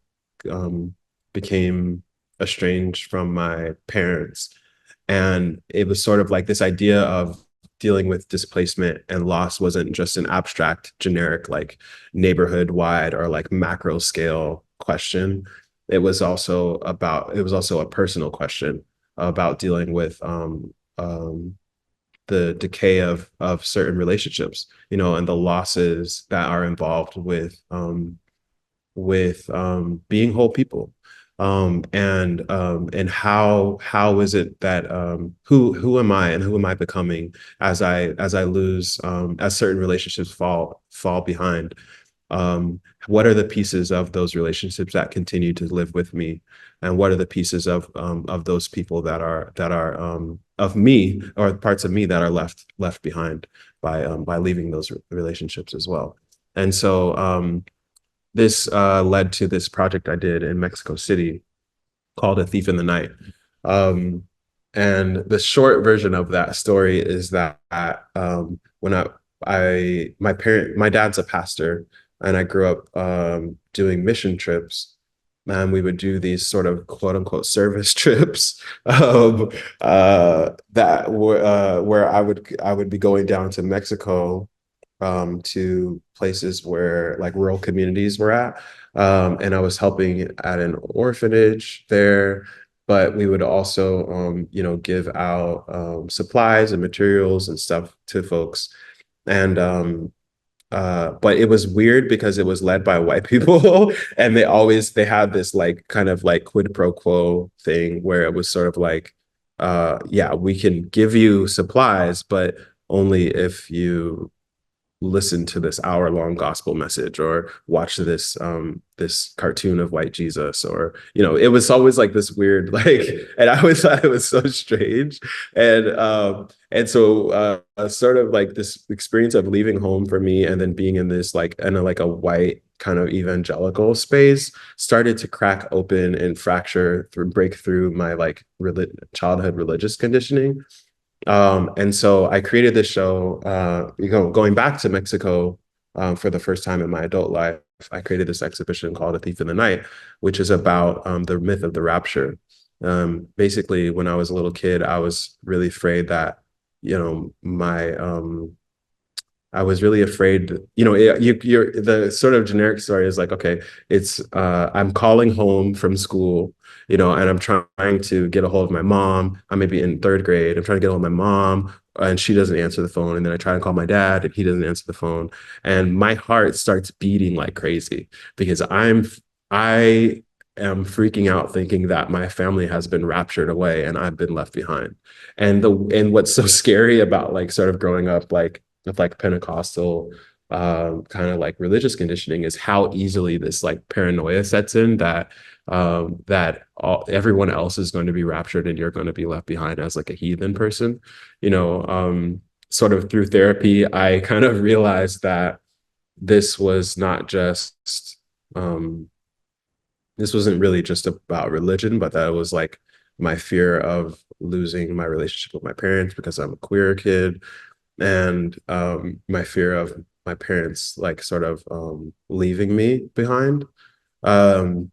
became estranged from my parents. And it was sort of like this idea of dealing with displacement and loss wasn't just an abstract, generic, like neighborhood wide or like macro scale question. It was also a personal question about dealing with the decay of certain relationships, and the losses that are involved with being whole people. And how is it that who am I and who am I becoming as I lose, as certain relationships fall behind? What are the pieces of those relationships that continue to live with me, and what are the pieces of those people that are of me, or parts of me that are left behind by leaving those relationships as well? And so this led to this project I did in Mexico City called A Thief in the Night. And the short version of that story is that when my dad's a pastor, and I grew up doing mission trips. and we would do these sort of quote unquote service trips that were where I would be going down to Mexico, to places where like rural communities were at. And I was helping at an orphanage there, but we would also, give out supplies and materials and stuff to folks. And but it was weird because it was led by white people and they had this like kind of like quid pro quo thing where it was sort of like, yeah, we can give you supplies, but only if you listen to this hour-long gospel message or watch this cartoon of white Jesus, or it was always like this weird like, and I always thought it was so strange. And so sort of like this experience of leaving home for me and then being in this like in a white kind of evangelical space started to crack open and break through my like childhood religious conditioning. And so I created this show, going back to Mexico, for the first time in my adult life. I created this exhibition called A Thief in the Night, which is about the myth of the rapture. Basically, when I was a little kid, I was really afraid that, my I was really afraid, you're the sort of generic story is like, okay, it's I'm calling home from school, and I'm trying to get a hold of my mom. I may be in third grade. I'm trying to get a hold of my mom and she doesn't answer the phone. And then I try to call my dad and he doesn't answer the phone. And my heart starts beating like crazy because I am freaking out thinking that my family has been raptured away and I've been left behind. And what's so scary about like sort of growing up like with like Pentecostal kind of like religious conditioning is how easily this like paranoia sets in that everyone else is going to be raptured and you're going to be left behind as like a heathen person. Sort of through therapy, I kind of realized that this was not just this wasn't really just about religion, but that it was like my fear of losing my relationship with my parents because I'm a queer kid, and my fear of my parents like sort of leaving me behind. Um,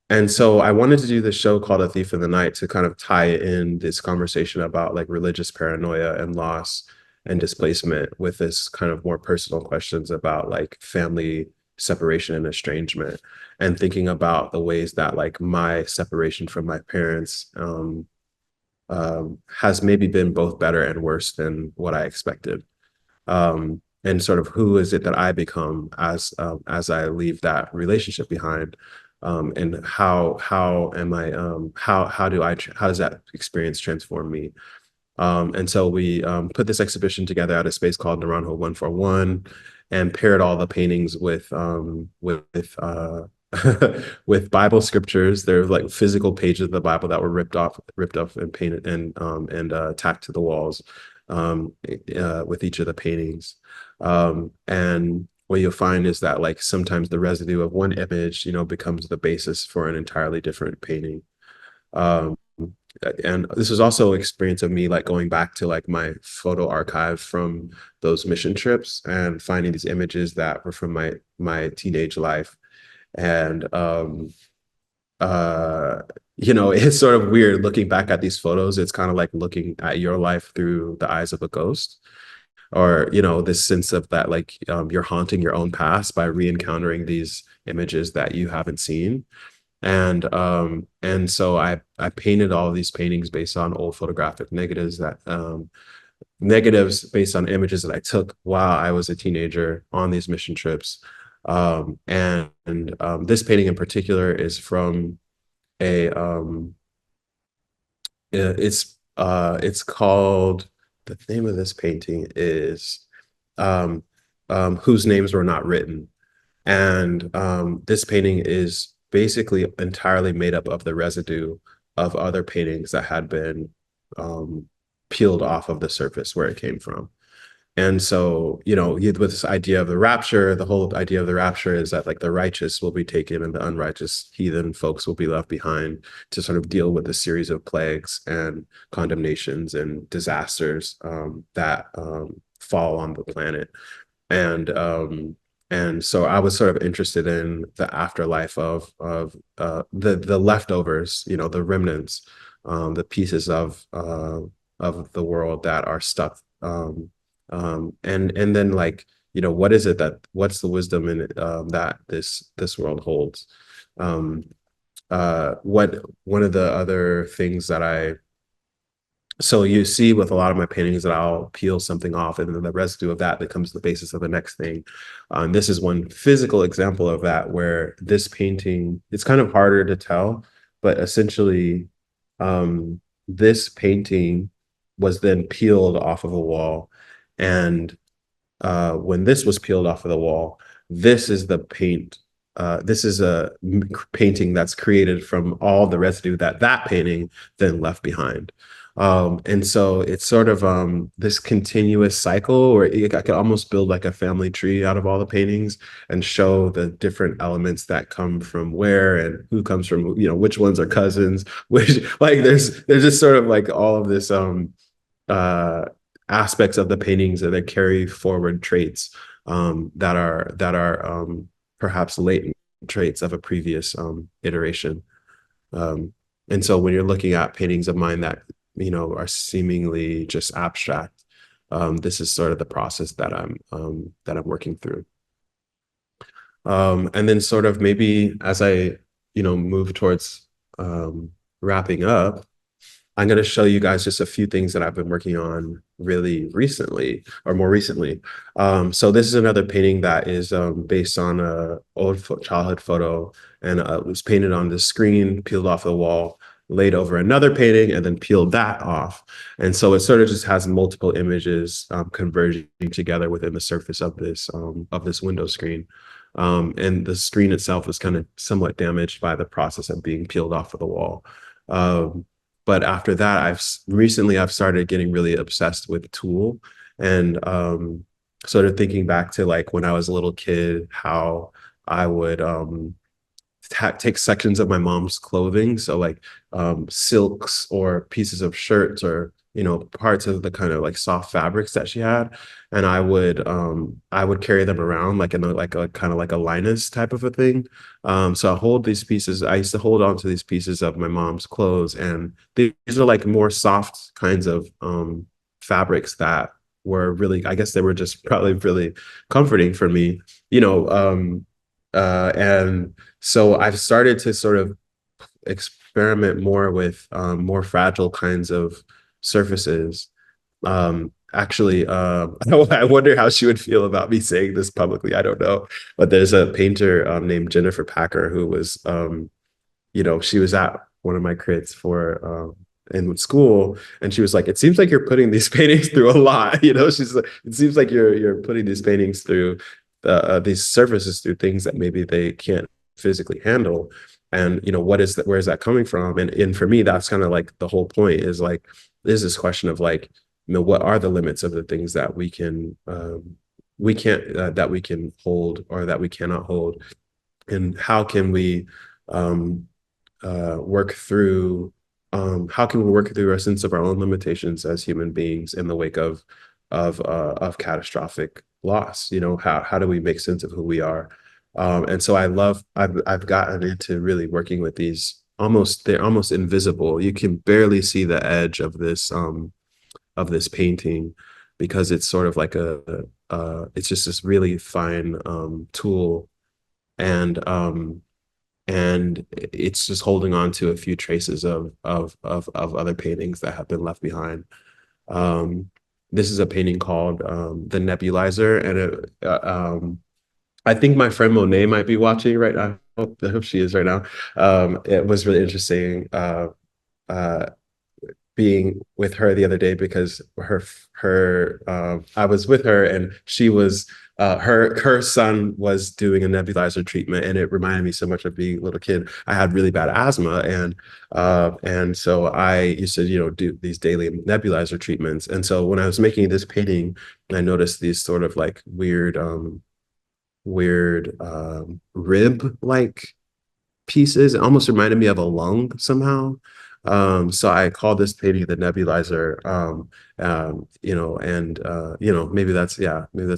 and so I wanted to do this show called A Thief in the Night to kind of tie in this conversation about like religious paranoia and loss and displacement with this kind of more personal questions about like family separation and estrangement, and thinking about the ways that like my separation from my parents has maybe been both better and worse than what I expected. And sort of who is it that I become as I leave that relationship behind, and how am I how does that experience transform me? And so we put this exhibition together at a space called Naranjo 141 and paired all the paintings with Bible scriptures. There were like physical pages of the Bible that were ripped off and painted and tacked to the walls with each of the paintings. And what you'll find is that like sometimes the residue of one image, becomes the basis for an entirely different painting. Um, and this was also an experience of me like going back to like my photo archive from those mission trips and finding these images that were from my teenage life. And it's sort of weird looking back at these photos. It's kind of like looking at your life through the eyes of a ghost, or this sense of that like you're haunting your own past by re-encountering these images that you haven't seen. And so I painted all of these paintings based on old photographic negatives based on images that I took while I was a teenager on these mission trips. This painting in particular is from a it's called, the name of this painting is Whose Names Were Not Written. And this painting is basically entirely made up of the residue of other paintings that had been peeled off of the surface where it came from. And so, with this idea of the rapture, the whole idea of the rapture is that like the righteous will be taken and the unrighteous heathen folks will be left behind to sort of deal with a series of plagues and condemnations and disasters that fall on the planet. And And so I was sort of interested in the afterlife of the leftovers, you know, the remnants, the pieces of the world that are stuck. And then like, you know, what is it that what's the wisdom in it, that this world holds? Um, what one of the other things that so you see with a lot of my paintings that I'll peel something off and then the residue of that becomes the basis of the next thing. This is one physical example of that where this painting, it's kind of harder to tell, but essentially this painting was then peeled off of a wall. And when this was peeled off of the wall, this is the paint. This is a painting that's created from all the residue that that painting then left behind. And so it's sort of this continuous cycle where I could almost build like a family tree out of all the paintings and show the different elements that come from where and who comes from, you know, which ones are cousins, which like there's just sort of like all of this uh aspects of the paintings that they carry forward traits that are perhaps latent traits of a previous iteration. Um, and so when you're looking at paintings of mine that, you know, are seemingly just abstract, this is sort of the process that I'm working through. And then sort of maybe as I, you know, move towards wrapping up, I'm going to show you guys just a few things that I've been working on really recently or more recently. So this is another painting that is based on a old childhood photo, and it was painted on the screen, peeled off the wall, laid over another painting, and then peeled that off. And so it sort of just has multiple images converging together within the surface of this window screen. And the screen itself was kind of somewhat damaged by the process of being peeled off of the wall. But after that, I've started getting really obsessed with tulle and sort of thinking back to like when I was a little kid, how I would take sections of my mom's clothing. So like silks or pieces of shirts or, you know, parts of the kind of like soft fabrics that she had. And I would carry them around like in a kind of like a Linus type of a thing. So I hold these pieces. I used to hold on to these pieces of my mom's clothes, and these are like more soft kinds of fabrics that were really, I guess they were just probably really comforting for me, you know. And so I've started to sort of experiment more with more fragile kinds of surfaces. Actually, I wonder how she would feel about me saying this publicly. I don't know, but there's a painter named Jennifer Packer who was, you know, she was at one of my crits for in school, and she was like, "It seems like you're putting these paintings through a lot." You know, she's like, "It seems like you're putting these paintings through these surfaces through things that maybe they can't physically handle." And you know, what is that? Where is that coming from? And for me, that's kind of like the whole point is like, there's this question of like, you know, what are the limits of the things that we can't that we can hold or that we cannot hold, and how can we work through how can we work through a sense of our own limitations as human beings in the wake of catastrophic loss? You know, how do we make sense of who we are? And so I've gotten into really working with these they're almost invisible. You can barely see the edge of this painting because it's sort of like it's just this really fine tool, and it's just holding on to a few traces of other paintings that have been left behind. This is a painting called The Nebulizer, and I think my friend Monet might be watching right now. I hope she is right now. It was really interesting being with her the other day because I was with her, and she was her son was doing a nebulizer treatment, and it reminded me so much of being a little kid. I had really bad asthma, and so I used to, you know, do these daily nebulizer treatments. And so when I was making this painting, I noticed these sort of like weird rib like pieces. It almost reminded me of a lung somehow. So I call this painting the nebulizer. Maybe that's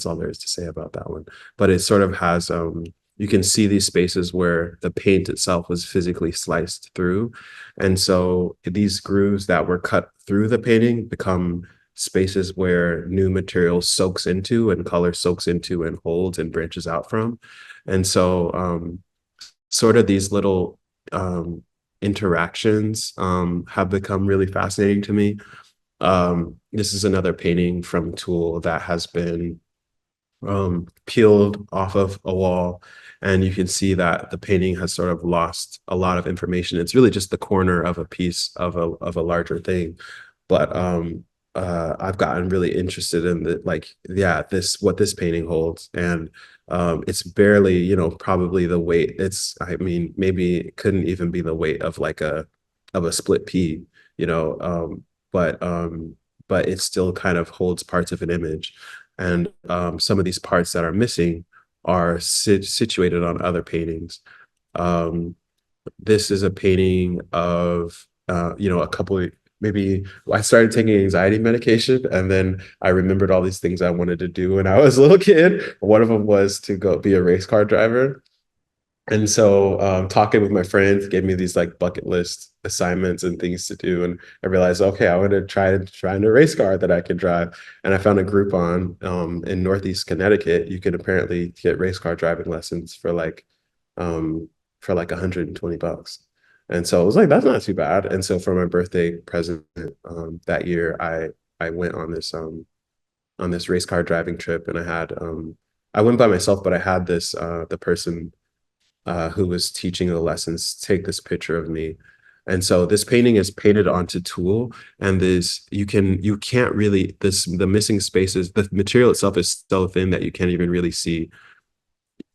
all there is to say about that one. But it sort of has you can see these spaces where the paint itself was physically sliced through. And so these grooves that were cut through the painting become spaces where new material soaks into and color soaks into and holds and branches out from. And so sort of these little interactions have become really fascinating to me. This is another painting from Tool that has been peeled off of a wall, and you can see that the painting has sort of lost a lot of information. It's really just the corner of a piece of a larger thing. But I've gotten really interested in what this painting holds. And it's barely, probably the weight. Maybe it couldn't even be the weight of a split pea, you know, but it still kind of holds parts of an image. And some of these parts that are missing are situated on other paintings. This is a painting of, a couple of, maybe I started taking anxiety medication, and then I remembered all these things I wanted to do when I was a little kid. One of them was to go be a race car driver. And so talking with my friends gave me these like bucket list assignments and things to do. And I realized, okay, I want to try in a race car that I can drive. And I found a Groupon in Northeast Connecticut. You can apparently get race car driving lessons for like $120. And so I was like, that's not too bad. And so for my birthday present that year, I went on this race car driving trip, and I went by myself, but I had the person who was teaching the lessons take this picture of me. And so this painting is painted onto Tulle, and the missing spaces, the material itself is so thin that you can't even really see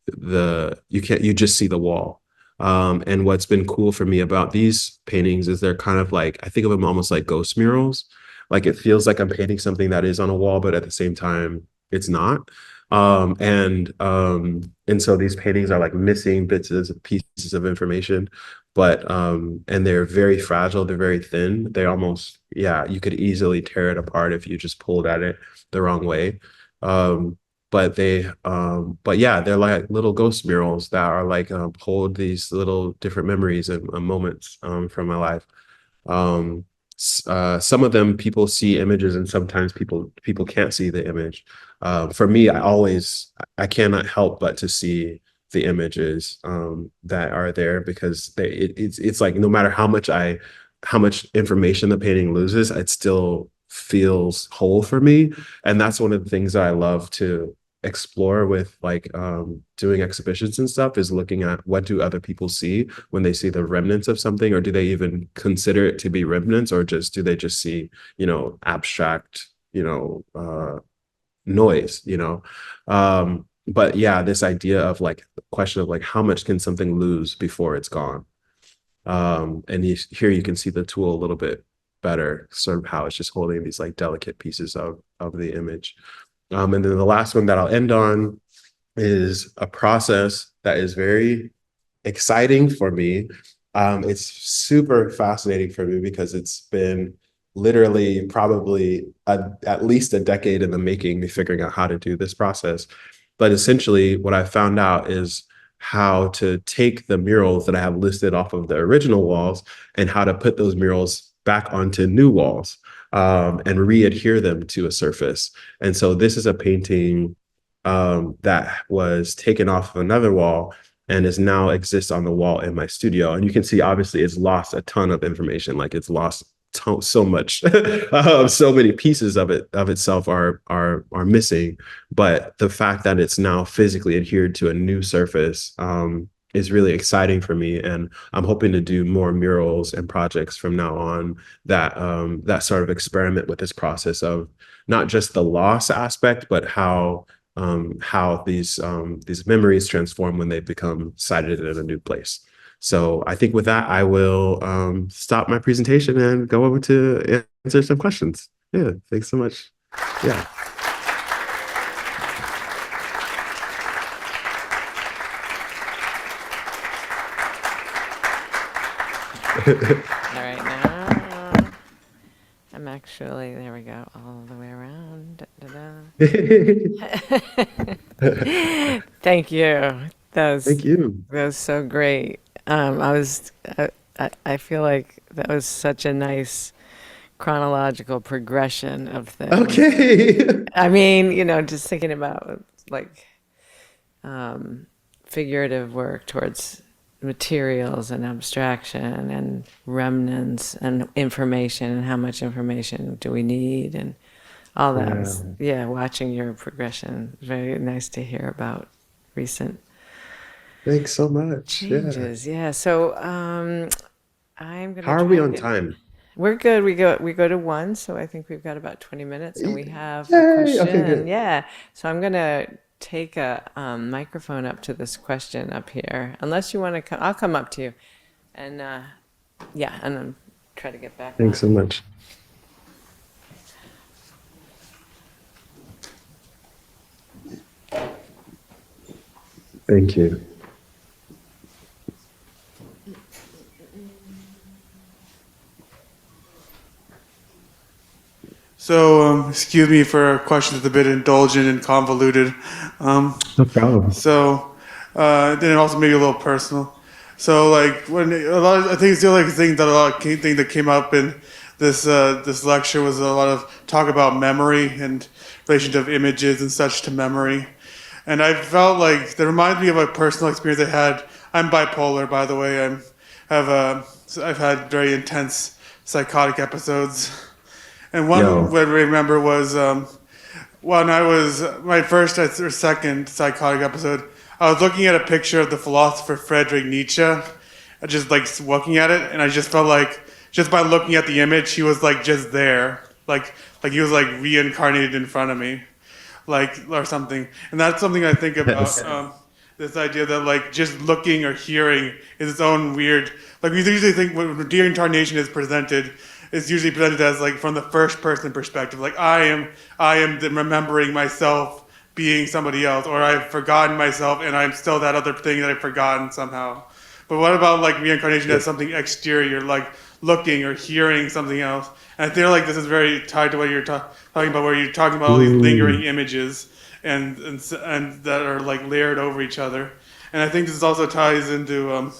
you just see the wall. And what's been cool for me about these paintings is they're kind of like, I think of them almost like ghost murals. Like it feels like I'm painting something that is on a wall, but at the same time, it's not. And so these paintings are like missing bits and pieces of information, but and they're very fragile, they're very thin. They almost, you could easily tear it apart if you just pulled at it the wrong way. But yeah, they're like little ghost murals that are like hold these little different memories and moments from my life. Some of them people see images, and sometimes people can't see the image. For me, I cannot help but to see the images that are there, because it's like no matter how much information the painting loses, it still feels whole for me. And that's one of the things that I love to explore with like doing exhibitions and stuff, is looking at what do other people see when they see the remnants of something, or do they even consider it to be remnants, or do they just see abstract noise. But yeah, this idea of like the question of like how much can something lose before it's gone. And here you can see the tool a little bit better, sort of how it's just holding these like delicate pieces of the image. And then the last one that I'll end on is a process that is very exciting for me. It's super fascinating for me because it's been literally probably at least a decade in the making, me figuring out how to do this process. But essentially what I found out is how to take the murals that I have listed off of the original walls and how to put those murals back onto new walls and re-adhere them to a surface. And so this is a painting that was taken off of another wall and is now exists on the wall in my studio. And you can see, obviously, it's lost a ton of information. Like it's lost so much, so many pieces of itself are missing. But the fact that it's now physically adhered to a new surface is really exciting for me. And I'm hoping to do more murals and projects from now on that sort of experiment with this process of not just the loss aspect, but how these memories transform when they become sited in a new place. So I think with that, I will stop my presentation and go over to answer some questions. Yeah, thanks so much. Yeah. All right, now actually, there we go, all the way around. Da, da, da. Thank you. Thank you. That was so great. I feel like that was such a nice chronological progression of things. Okay. I mean, just thinking about like figurative work towards materials and abstraction and remnants and information and how much information do we need and all that Yeah. was, yeah, watching your progression. Very nice to hear about recent Thanks so much. Yeah. changes. Yeah. So I'm How gonna are we try to on get. time? We're good. We go to one, so I think we've got about 20 minutes, and we have a Yay. Okay, question. good. Yeah. So I'm gonna take a microphone up to this question up here. Unless you want to come, I'll come up to you, and yeah, and then try to get back Thanks on. so much. Thank you. So, excuse me for a question that's a bit indulgent and convoluted. No problem. Then it also maybe a little personal. So, like when I think it's the only thing that thing that came up in this lecture was a lot of talk about memory and relation of images and such to memory. And I felt like that reminds me of a personal experience I had. I'm bipolar, by the way. I've had very intense psychotic episodes. And one Yo. what I remember was when I was my first or second psychotic episode. I was looking at a picture of the philosopher Friedrich Nietzsche, just like looking at it, and I just felt like just by looking at the image, he was like just there, like he was like reincarnated in front of me, like or something. And that's something I think about. Yes. This idea that like just looking or hearing is its own weird. Like we usually think when reincarnation is presented, it's usually presented as like from the first person perspective. Like I am remembering myself being somebody else, or I've forgotten myself and I'm still that other thing that I've forgotten somehow. But what about like reincarnation as something exterior, like looking or hearing something else? And I feel like this is very tied to what you're talking about, where you're talking about all these lingering images and that are like layered over each other. And I think this also ties into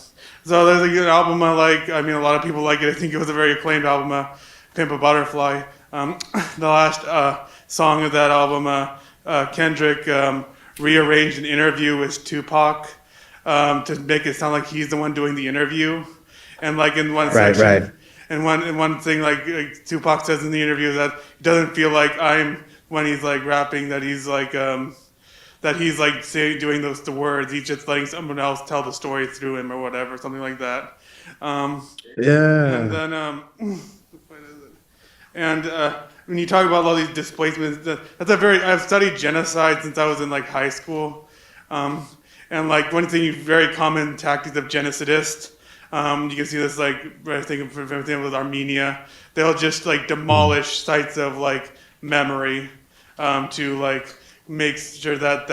so there's an album I like. I mean, a lot of people like it. I think it was a very acclaimed album, "Pimp a Butterfly." The last song of that album, Kendrick rearranged an interview with Tupac to make it sound like he's the one doing the interview. And like in one Right, section, right. and one thing like Tupac says in the interview that he doesn't feel like I'm when he's like rapping that he's like doing the words. He's just letting someone else tell the story through him or whatever, something like that. And Yeah. then and when you talk about all these displacements, I've studied genocide since I was in like high school. And like one thing, very common tactics of genocidists. You can see this like I think for everything with Armenia, they'll just like demolish sites of like memory to like make sure that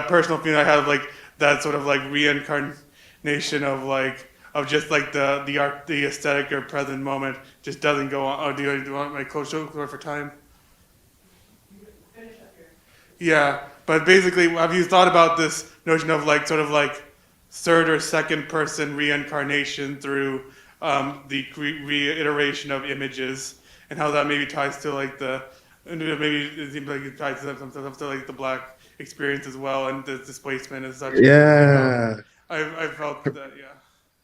personal feeling I had of like that sort of like reincarnation of like of just like the art, the aesthetic or present moment just doesn't go on. Oh, do you want my coach for time? Yeah, but basically, have you thought about this notion of like sort of like third or second person reincarnation through the reiteration of images, and how that maybe ties to like maybe it seems like it ties to some stuff to like the Black experience as well, and the displacement and such. Yeah. I felt that, yeah.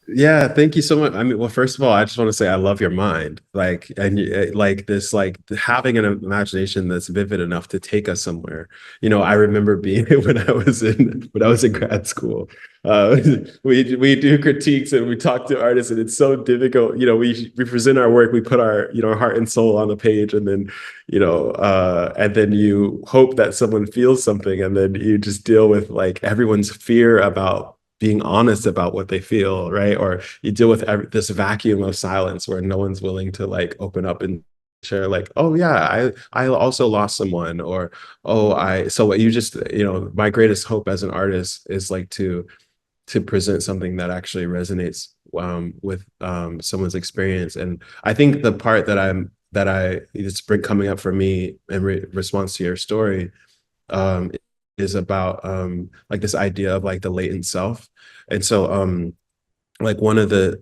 Yeah, thank you so much. I mean, well, first of all, I just want to say I love your mind. Like, and like this, like having an imagination that's vivid enough to take us somewhere. I remember being when I was in grad school. Uh, we do critiques and we talk to artists, and it's so difficult. We present our work, we put our heart and soul on the page, and then and then you hope that someone feels something, and then you just deal with like everyone's fear about being honest about what they feel, right? Or you deal with this vacuum of silence where no one's willing to like open up and share like, oh yeah, I also lost someone, or so what you just, my greatest hope as an artist is like to present something that actually resonates with someone's experience. And I think the part that I'm that it's been coming up for me in response to your story, um, is about like this idea of like the latent self. And so like one of the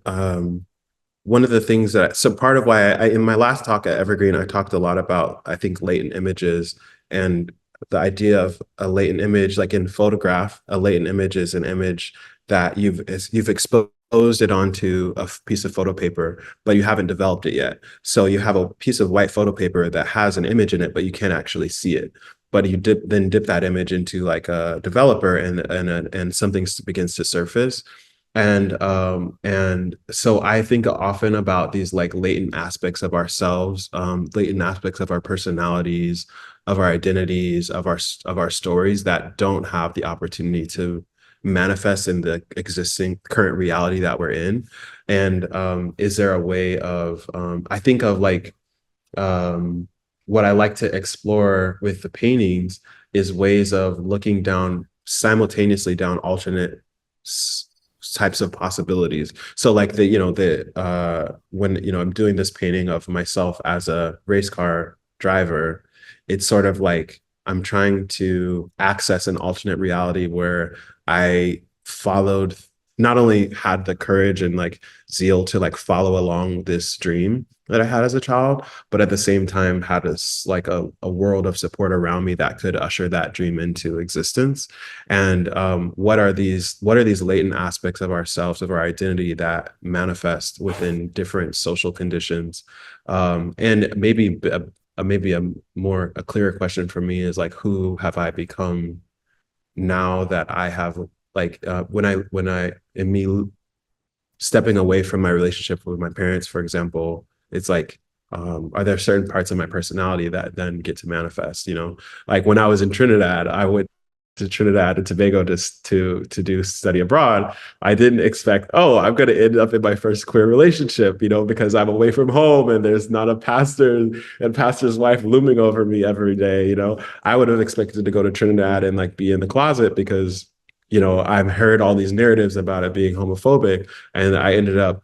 things that, so part of why in my last talk at Evergreen, I talked a lot about, I think, latent images, and the idea of a latent image, like in photograph, a latent image is an image that you've exposed it onto a piece of photo paper, but you haven't developed it yet. So you have a piece of white photo paper that has an image in it, but you can't actually see it. But you dip that image into like a developer, and something begins to surface. And so I think often about these like latent aspects of ourselves, latent aspects of our personalities, of our identities, of our stories that don't have the opportunity to manifest in the existing current reality that we're in. And is there a way of I think of like what I like to explore with the paintings is ways of looking down simultaneously down alternate types of possibilities. So like when I'm doing this painting of myself as a race car driver, it's sort of like I'm trying to access an alternate reality where I followed, not only had the courage and like zeal to like follow along this dream that I had as a child, but at the same time had like a world of support around me that could usher that dream into existence. And what are these latent aspects of ourselves, of our identity, that manifest within different social conditions? And maybe a clearer question for me is like, who have I become now that I have like when I in me stepping away from my relationship with my parents, for example, it's like, are there certain parts of my personality that then get to manifest? Like when I was in Trinidad, I went to Trinidad and Tobago to do study abroad. I didn't expect, oh, I'm going to end up in my first queer relationship, because I'm away from home and there's not a pastor and pastor's wife looming over me every day. I would have expected to go to Trinidad and like be in the closet because I've heard all these narratives about it being homophobic, and it ended up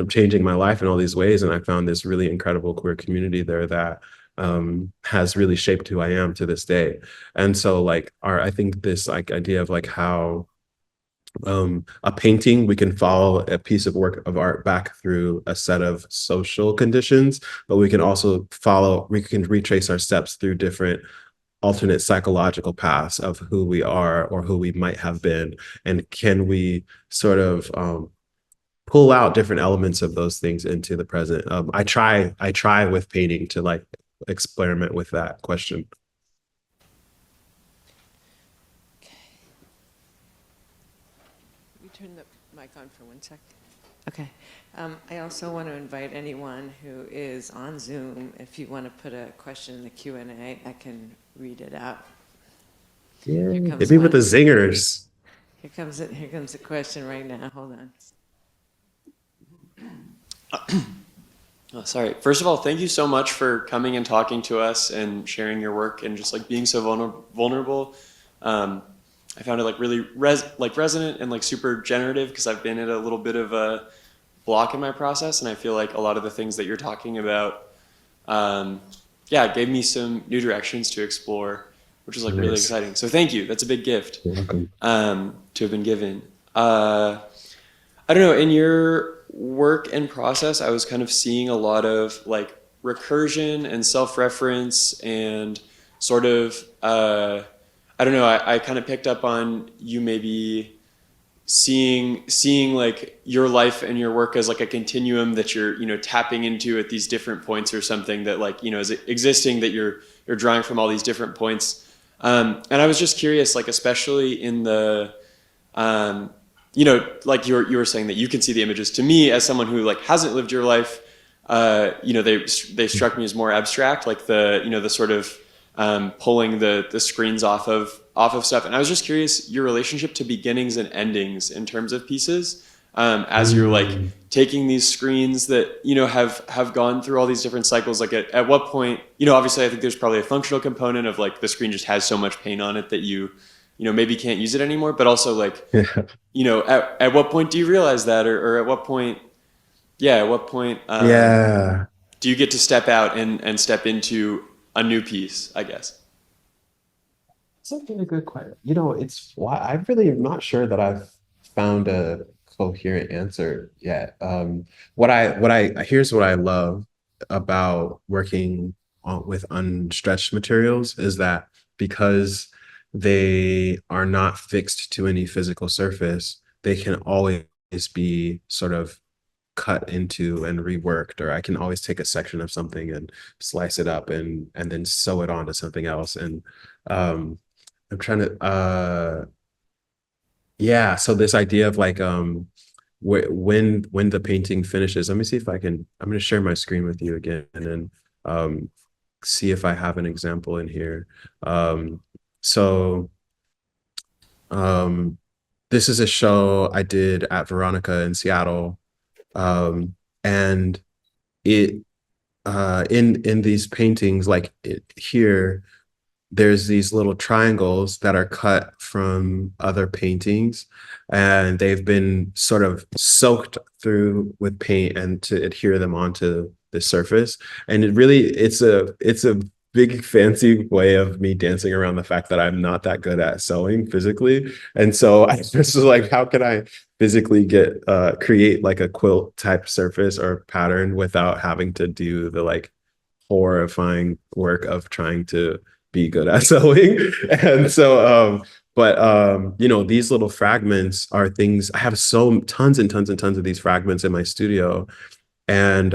changing my life in all these ways. And I found this really incredible queer community there that has really shaped who I am to this day. And so like I think this like idea of like how a painting, we can follow a piece of work of art back through a set of social conditions, but we can retrace our steps through different alternate psychological paths of who we are or who we might have been. And can we sort of pull out different elements of those things into the present? I try with painting to like experiment with that question. We turn the mic on for 1 sec. Okay. I also want to invite anyone who is on Zoom, if you want to put a question in the Q&A, I can read it out. Yeah, hit me with the zingers. Here comes a question right now. Hold on. Oh, sorry. First of all, thank you so much for coming and talking to us and sharing your work and just like being so vulnerable. I found it like really resonant and like super generative because I've been at a little bit of a block in my process, and I feel like a lot of the things that you're talking about, gave me some new directions to explore, which is like really exciting. So thank you. That's a big gift to have been given. I don't know, in your work and process, I was kind of seeing a lot of like recursion and self-reference and sort of, I don't know, I kind of picked up on you maybe seeing like your life and your work as like a continuum that you're tapping into at these different points, or something that like is existing, that you're drawing from all these different points. And I was just curious, like especially in the like you were saying that you can see the images. To me, as someone who like hasn't lived your life, they struck me as more abstract, like the sort of pulling the screens off of stuff. And I was just curious, your relationship to beginnings and endings in terms of pieces, as you're like taking these screens that have gone through all these different cycles. Like at what point, obviously I think there's probably a functional component of like the screen just has so much paint on it that you maybe can't use it anymore, but also like at what point do you realize that, or at what point do you get to step out and step into a new piece, I guess? It's a really good question. You know, it's why I really am not sure that I've found a coherent answer yet. Here's what I love about working with unstretched materials is that because they are not fixed to any physical surface, they can always be sort of cut into and reworked, or I can always take a section of something and slice it up and then sew it onto something else. And I'm trying to yeah, so this idea of like when the painting finishes, let me see if I can, I'm going to share my screen with you again and then see if I have an example in here. So this is a show I did at Veronica in Seattle. And it in these paintings, like here, there's these little triangles that are cut from other paintings, and they've been sort of soaked through with paint and to adhere them onto the surface. And it's a big fancy way of me dancing around the fact that I'm not that good at sewing physically. And so I just was like, how can I physically create like a quilt type surface or pattern without having to do the like horrifying work of trying to be good at sewing. And so you know, these little fragments are things I have, so tons and tons and tons of these fragments in my studio. And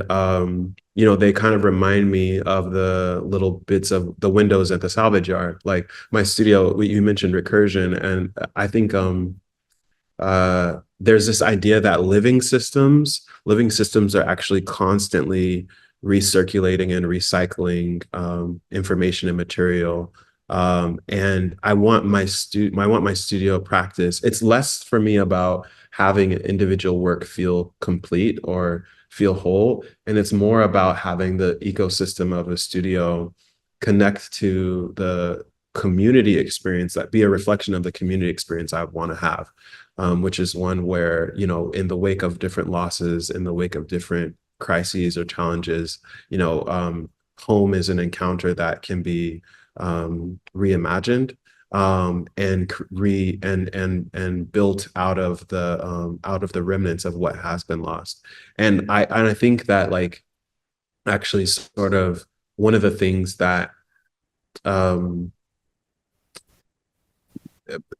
you know, they kind of remind me of the little bits of the windows at the salvage yard. Like my studio, you mentioned recursion, and I think there's this idea that living systems are actually constantly recirculating and recycling information and material. And I want my studio practice. It's less for me about having an individual work feel complete or feel whole, and it's more about having the ecosystem of a studio connect to the community experience, that be a reflection of the community experience I want to have, which is one where, you know, in the wake of different losses, in the wake of different crises or challenges, you know, home is an encounter that can be reimagined and built out of the remnants of what has been lost. And I think that, like, actually sort of one of the things that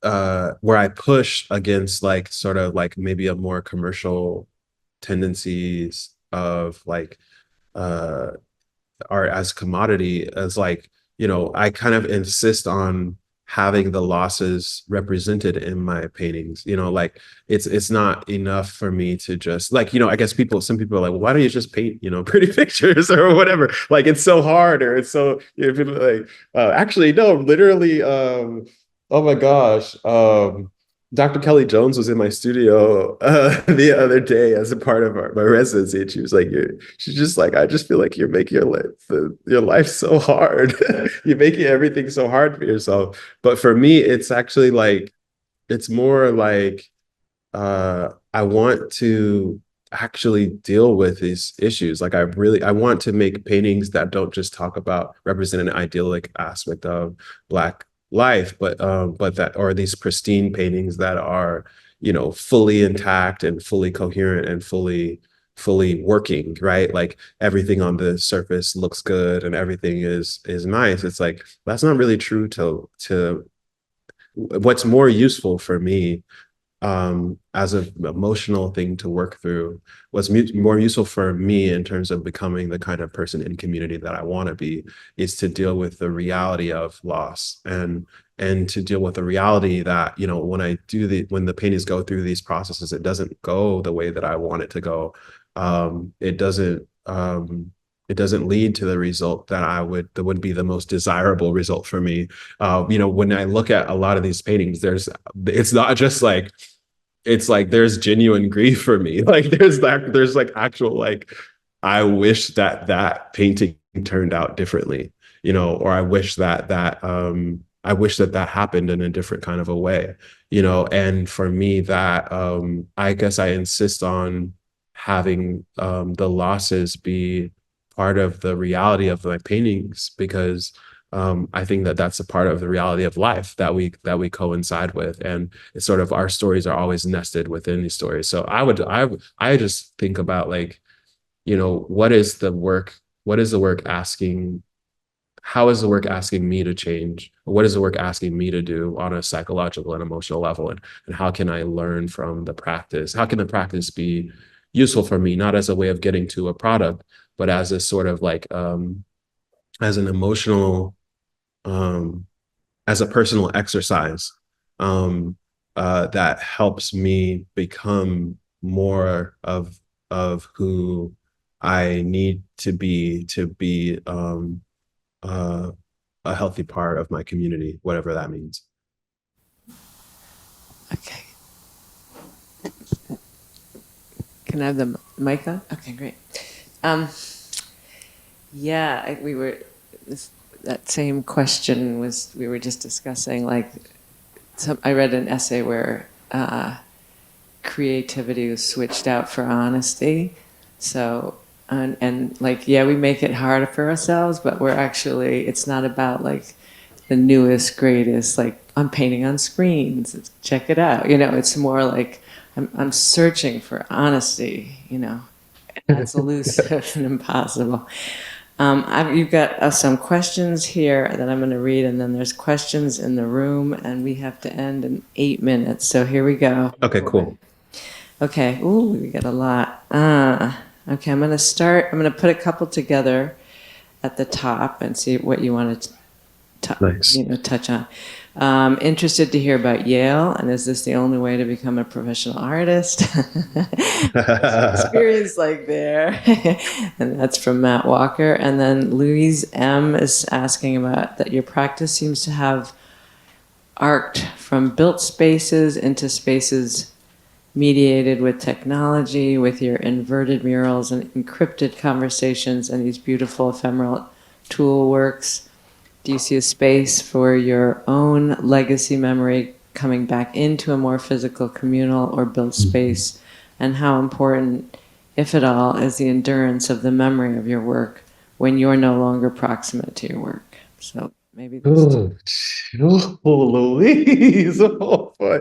where I push against, like, sort of like maybe a more commercial tendencies of like art as commodity, as like, you know, I kind of insist on having the losses represented in my paintings. You know, like it's not enough for me to just, like, you know, I guess some people are like, well, why don't you just paint, you know, pretty pictures or whatever? Like, it's so hard, or it's so, you know, people are like, actually, no, literally, oh my gosh, Dr. Kelly Jones was in my studio the other day as a part of my residency, and she was like, she's just like, I just feel like you're making your life so hard. You're making everything so hard for yourself. But for me, it's actually like, it's more like I want to actually deal with these issues. Like, I want to make paintings that don't just talk about, represent an idyllic aspect of Black life, but that, or these pristine paintings that are, you know, fully intact and fully coherent and fully working, right? Like, everything on the surface looks good and everything is nice. It's like, that's not really true to what's more useful for me as an emotional thing to work through. What's more useful for me in terms of becoming the kind of person in community that I want to be, is to deal with the reality of loss, and to deal with the reality that, you know, when the paintings go through these processes, it doesn't go the way that I want it to go. It doesn't lead to the result that would be the most desirable result for me. You know, when I look at a lot of these paintings, it's not just like, it's like there's genuine grief for me. Like, there's like actual, like, I wish that painting turned out differently, you know, or I wish that happened in a different kind of a way, you know. And for me, that I guess I insist on having the losses be part of the reality of my paintings, because I think that that's a part of the reality of life that we coincide with, and it's sort of our stories are always nested within these stories. So I just think about like, you know, what is the work asking, how is the work asking me to change? What is the work asking me to do on a psychological and emotional level? And how can I learn from the practice? How can the practice be useful for me, not as a way of getting to a product, but as a sort of like, as an emotional, um, as a personal exercise, um, that helps me become more of who I need to be uh, a healthy part of my community, whatever that means. Okay. Can I have the mic on? Okay, great. Um, yeah, that same question was, we were just discussing, like, I read an essay where creativity was switched out for honesty. So, and like, yeah, we make it harder for ourselves, but it's not about like the newest, greatest, like I'm painting on screens, check it out. You know, it's more like I'm searching for honesty, you know. That's elusive and impossible. You've got some questions here that I'm going to read, and then there's questions in the room, and we have to end in 8 minutes. So here we go. Okay, cool. Okay. Ooh, we got a lot. Okay, I'm going to start. I'm going to put a couple together at the top and see what you want to Nice. touch on. Interested to hear about Yale, and is this the only way to become a professional artist? Experience like there. And that's from Matt Walker. And then Louise M is asking about that your practice seems to have arced from built spaces into spaces mediated with technology, with your inverted murals and encrypted conversations and these beautiful ephemeral tool works. Do you see a space for your own legacy memory coming back into a more physical, communal, or built space? And how important, if at all, is the endurance of the memory of your work when you're no longer proximate to your work? So maybe Louise. Oh, boy.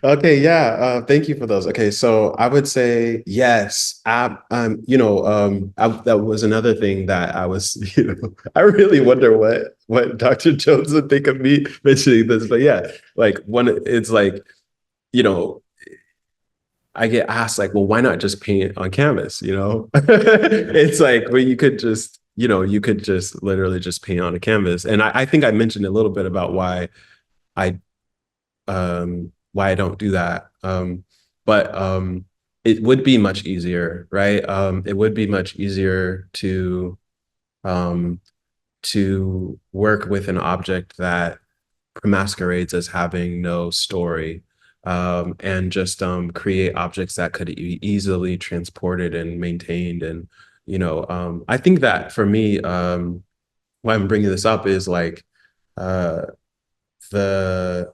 Okay, yeah. Thank you for those. Okay, so I would say yes. That was another thing that I was, I really wonder what Dr. Jones would think of me mentioning this. But yeah, like it's like, you know, I get asked like, well, why not just paint on canvas? It's like, well, you could just literally just paint on a canvas. And I think I mentioned a little bit about I why I don't do that. But it would be much easier, right? It would be much easier to work with an object that masquerades as having no story, and just create objects that could be easily transported and maintained. And I think that for me, why I'm bringing this up is like uh, the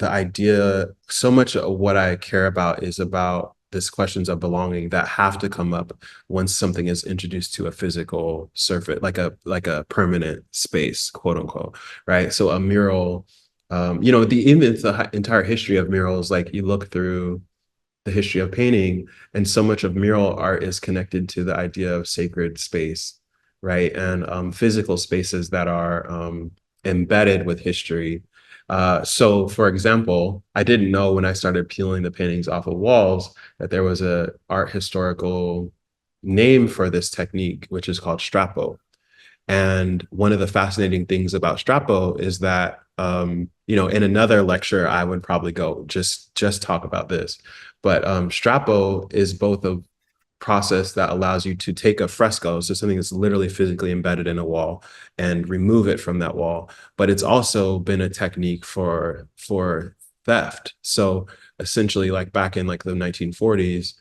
idea. So much of what I care about is about these questions of belonging that have to come up once something is introduced to a physical surface, like a permanent space, quote unquote, right? So a mural, the entire history of murals, like you look through the history of painting, and so much of mural art is connected to the idea of sacred space, right? And physical spaces that are embedded with history. So for example, I didn't know when I started peeling the paintings off of walls that there was a art historical name for this technique, which is called strappo. And one of the fascinating things about strappo is that, in another lecture, I would probably go just talk about this. But strappo is both a process that allows you to take a fresco, so something that's literally physically embedded in a wall, and remove it from that wall. But it's also been a technique for theft. So essentially, like back in like the 1940s,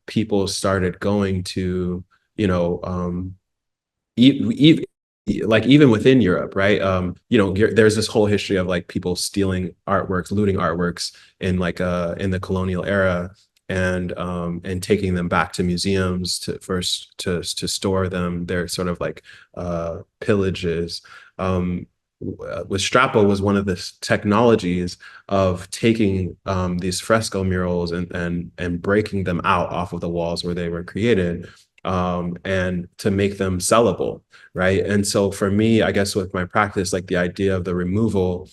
people started going to, even within Europe, right? There's this whole history of like people stealing artworks, looting artworks in the colonial era. and taking them back to museums to store them. They're sort of like pillages. With Strappo was one of the technologies of taking these fresco murals and breaking them out off of the walls where they were created, and to make them sellable, right? And so for me, I guess with my practice, like the idea of the removal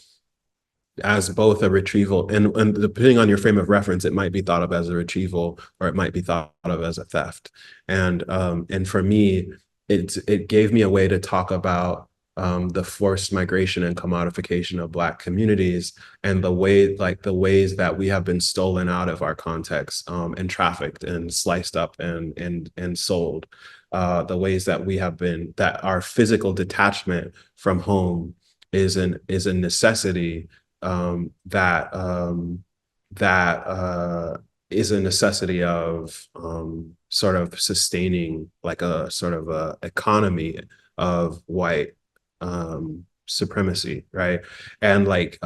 as both a retrieval and depending on your frame of reference, it might be thought of as a retrieval or it might be thought of as a theft. And for me, it gave me a way to talk about the forced migration and commodification of Black communities and the ways that we have been stolen out of our context, and trafficked and sliced up and sold. The ways that that our physical detachment from home is a necessity, that is a necessity of sort of sustaining like a sort of a economy of white supremacy, right? And like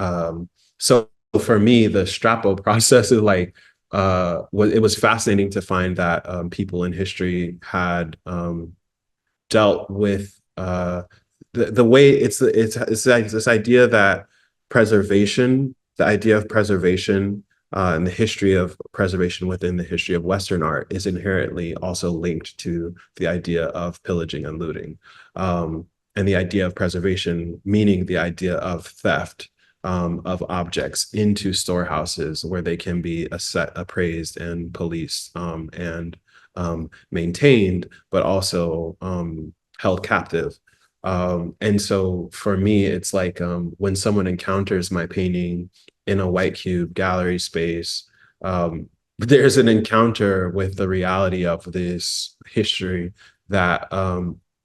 so for me, the Strappo process is like it was fascinating to find that people in history had dealt with the way it's this idea that the idea of preservation and the history of preservation within the history of Western art is inherently also linked to the idea of pillaging and looting. And the idea of preservation, meaning the idea of theft of objects into storehouses where they can be appraised and policed, and maintained, but also held captive. And so for me, it's like when someone encounters my painting in a white cube gallery space, there's an encounter with the reality of this history that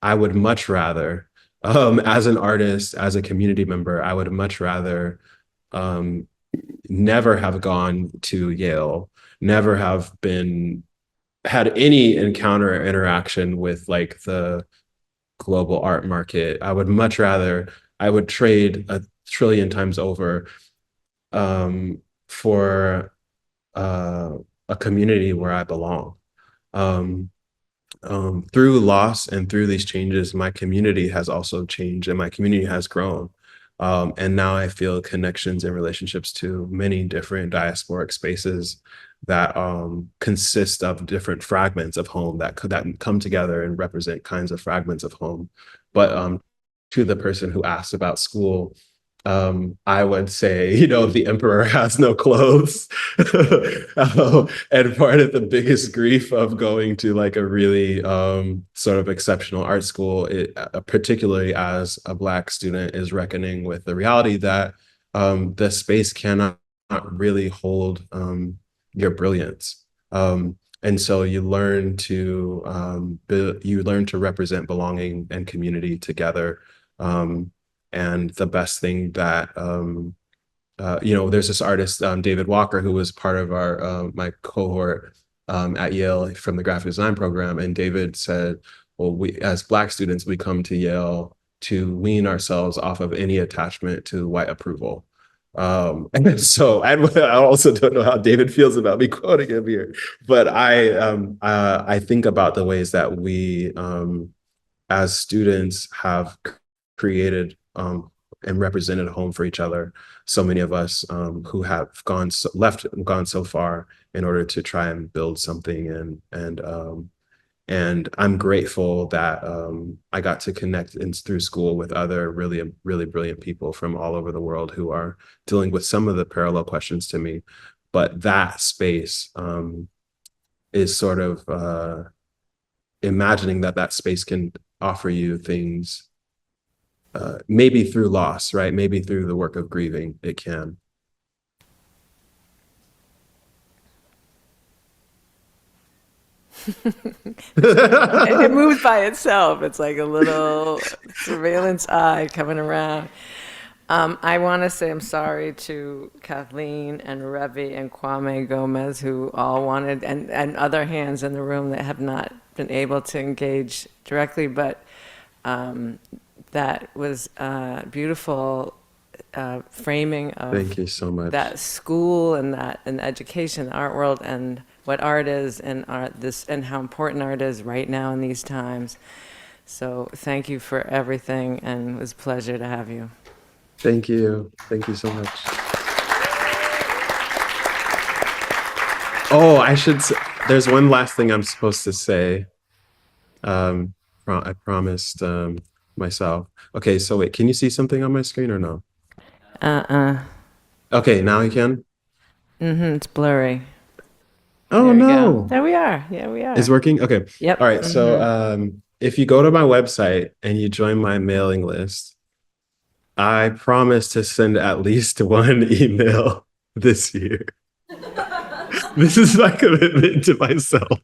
I would much rather, as an artist, as a community member, I would much rather never have gone to Yale, never have had any encounter or interaction with like the global art market. I would much rather, I would trade 1 trillion times over for a community where I belong. Through loss and through these changes, my community has also changed and my community has grown. And now I feel connections and relationships to many different diasporic spaces that consist of different fragments of home that come together and represent kinds of fragments of home. But to the person who asked about school, I would say, the emperor has no clothes. And part of the biggest grief of going to like a really sort of exceptional art school, particularly as a Black student, is reckoning with the reality that the space cannot really hold your brilliance. And so you learn to represent belonging and community together. And the best thing that, there's this artist, David Walker, who was part of my cohort at Yale from the graphic design program. And David said, well, we, as Black students, we come to Yale to wean ourselves off of any attachment to white approval. And so I also don't know how David feels about me quoting him here, but I think about the ways that we, as students, have created and represented home for each other. So many of us who have gone so far in order to try and build something, and I'm grateful that I got to connect through school with other really, really brilliant people from all over the world who are dealing with some of the parallel questions to me. But that space is sort of imagining that space can offer you things, maybe through loss, right? Maybe through the work of grieving, it can. It moves by itself. It's like a little surveillance eye coming around. I want to say I'm sorry to Kathleen and Revi and Kwame Gomez, who all wanted, and other hands in the room that have not been able to engage directly, but that was beautiful framing of Thank you so much. that school and education, the art world, and what art is and and how important art is right now in these times. So thank you for everything, and it was a pleasure to have you. Thank you. Thank you so much. Oh, there's one last thing I'm supposed to say. I promised myself. Okay, so wait, can you see something on my screen or no? Okay, now you can? It's blurry. Oh, There we go. no. There we are. Yeah, we are. It's working? Okay. Yep. All right, so if you go to my website and you join my mailing list, I promise to send at least one email this year. This is my commitment to myself.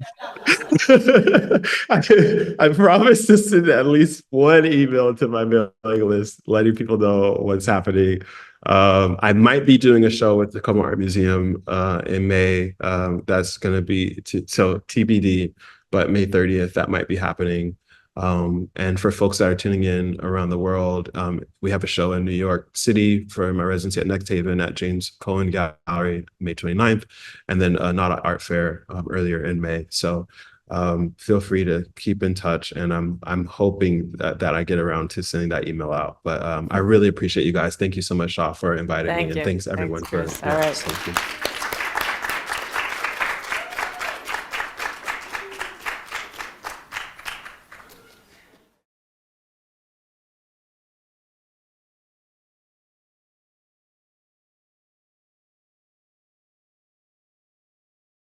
I promise to send at least one email to my mailing list, letting people know what's happening. I might be doing a show with the Tacoma Art Museum in May. That's going to be so TBD, but May 30th, that might be happening. And for folks that are tuning in around the world, we have a show in New York City for my residency at Next Haven at James Cohen Gallery, May 29th, and then Nada Art Fair earlier in May. So feel free to keep in touch, and I'm hoping that I get around to sending that email out. But I really appreciate you guys. Thank you so much, Shaw, for inviting me, and thanks everyone for. All right. Thank you.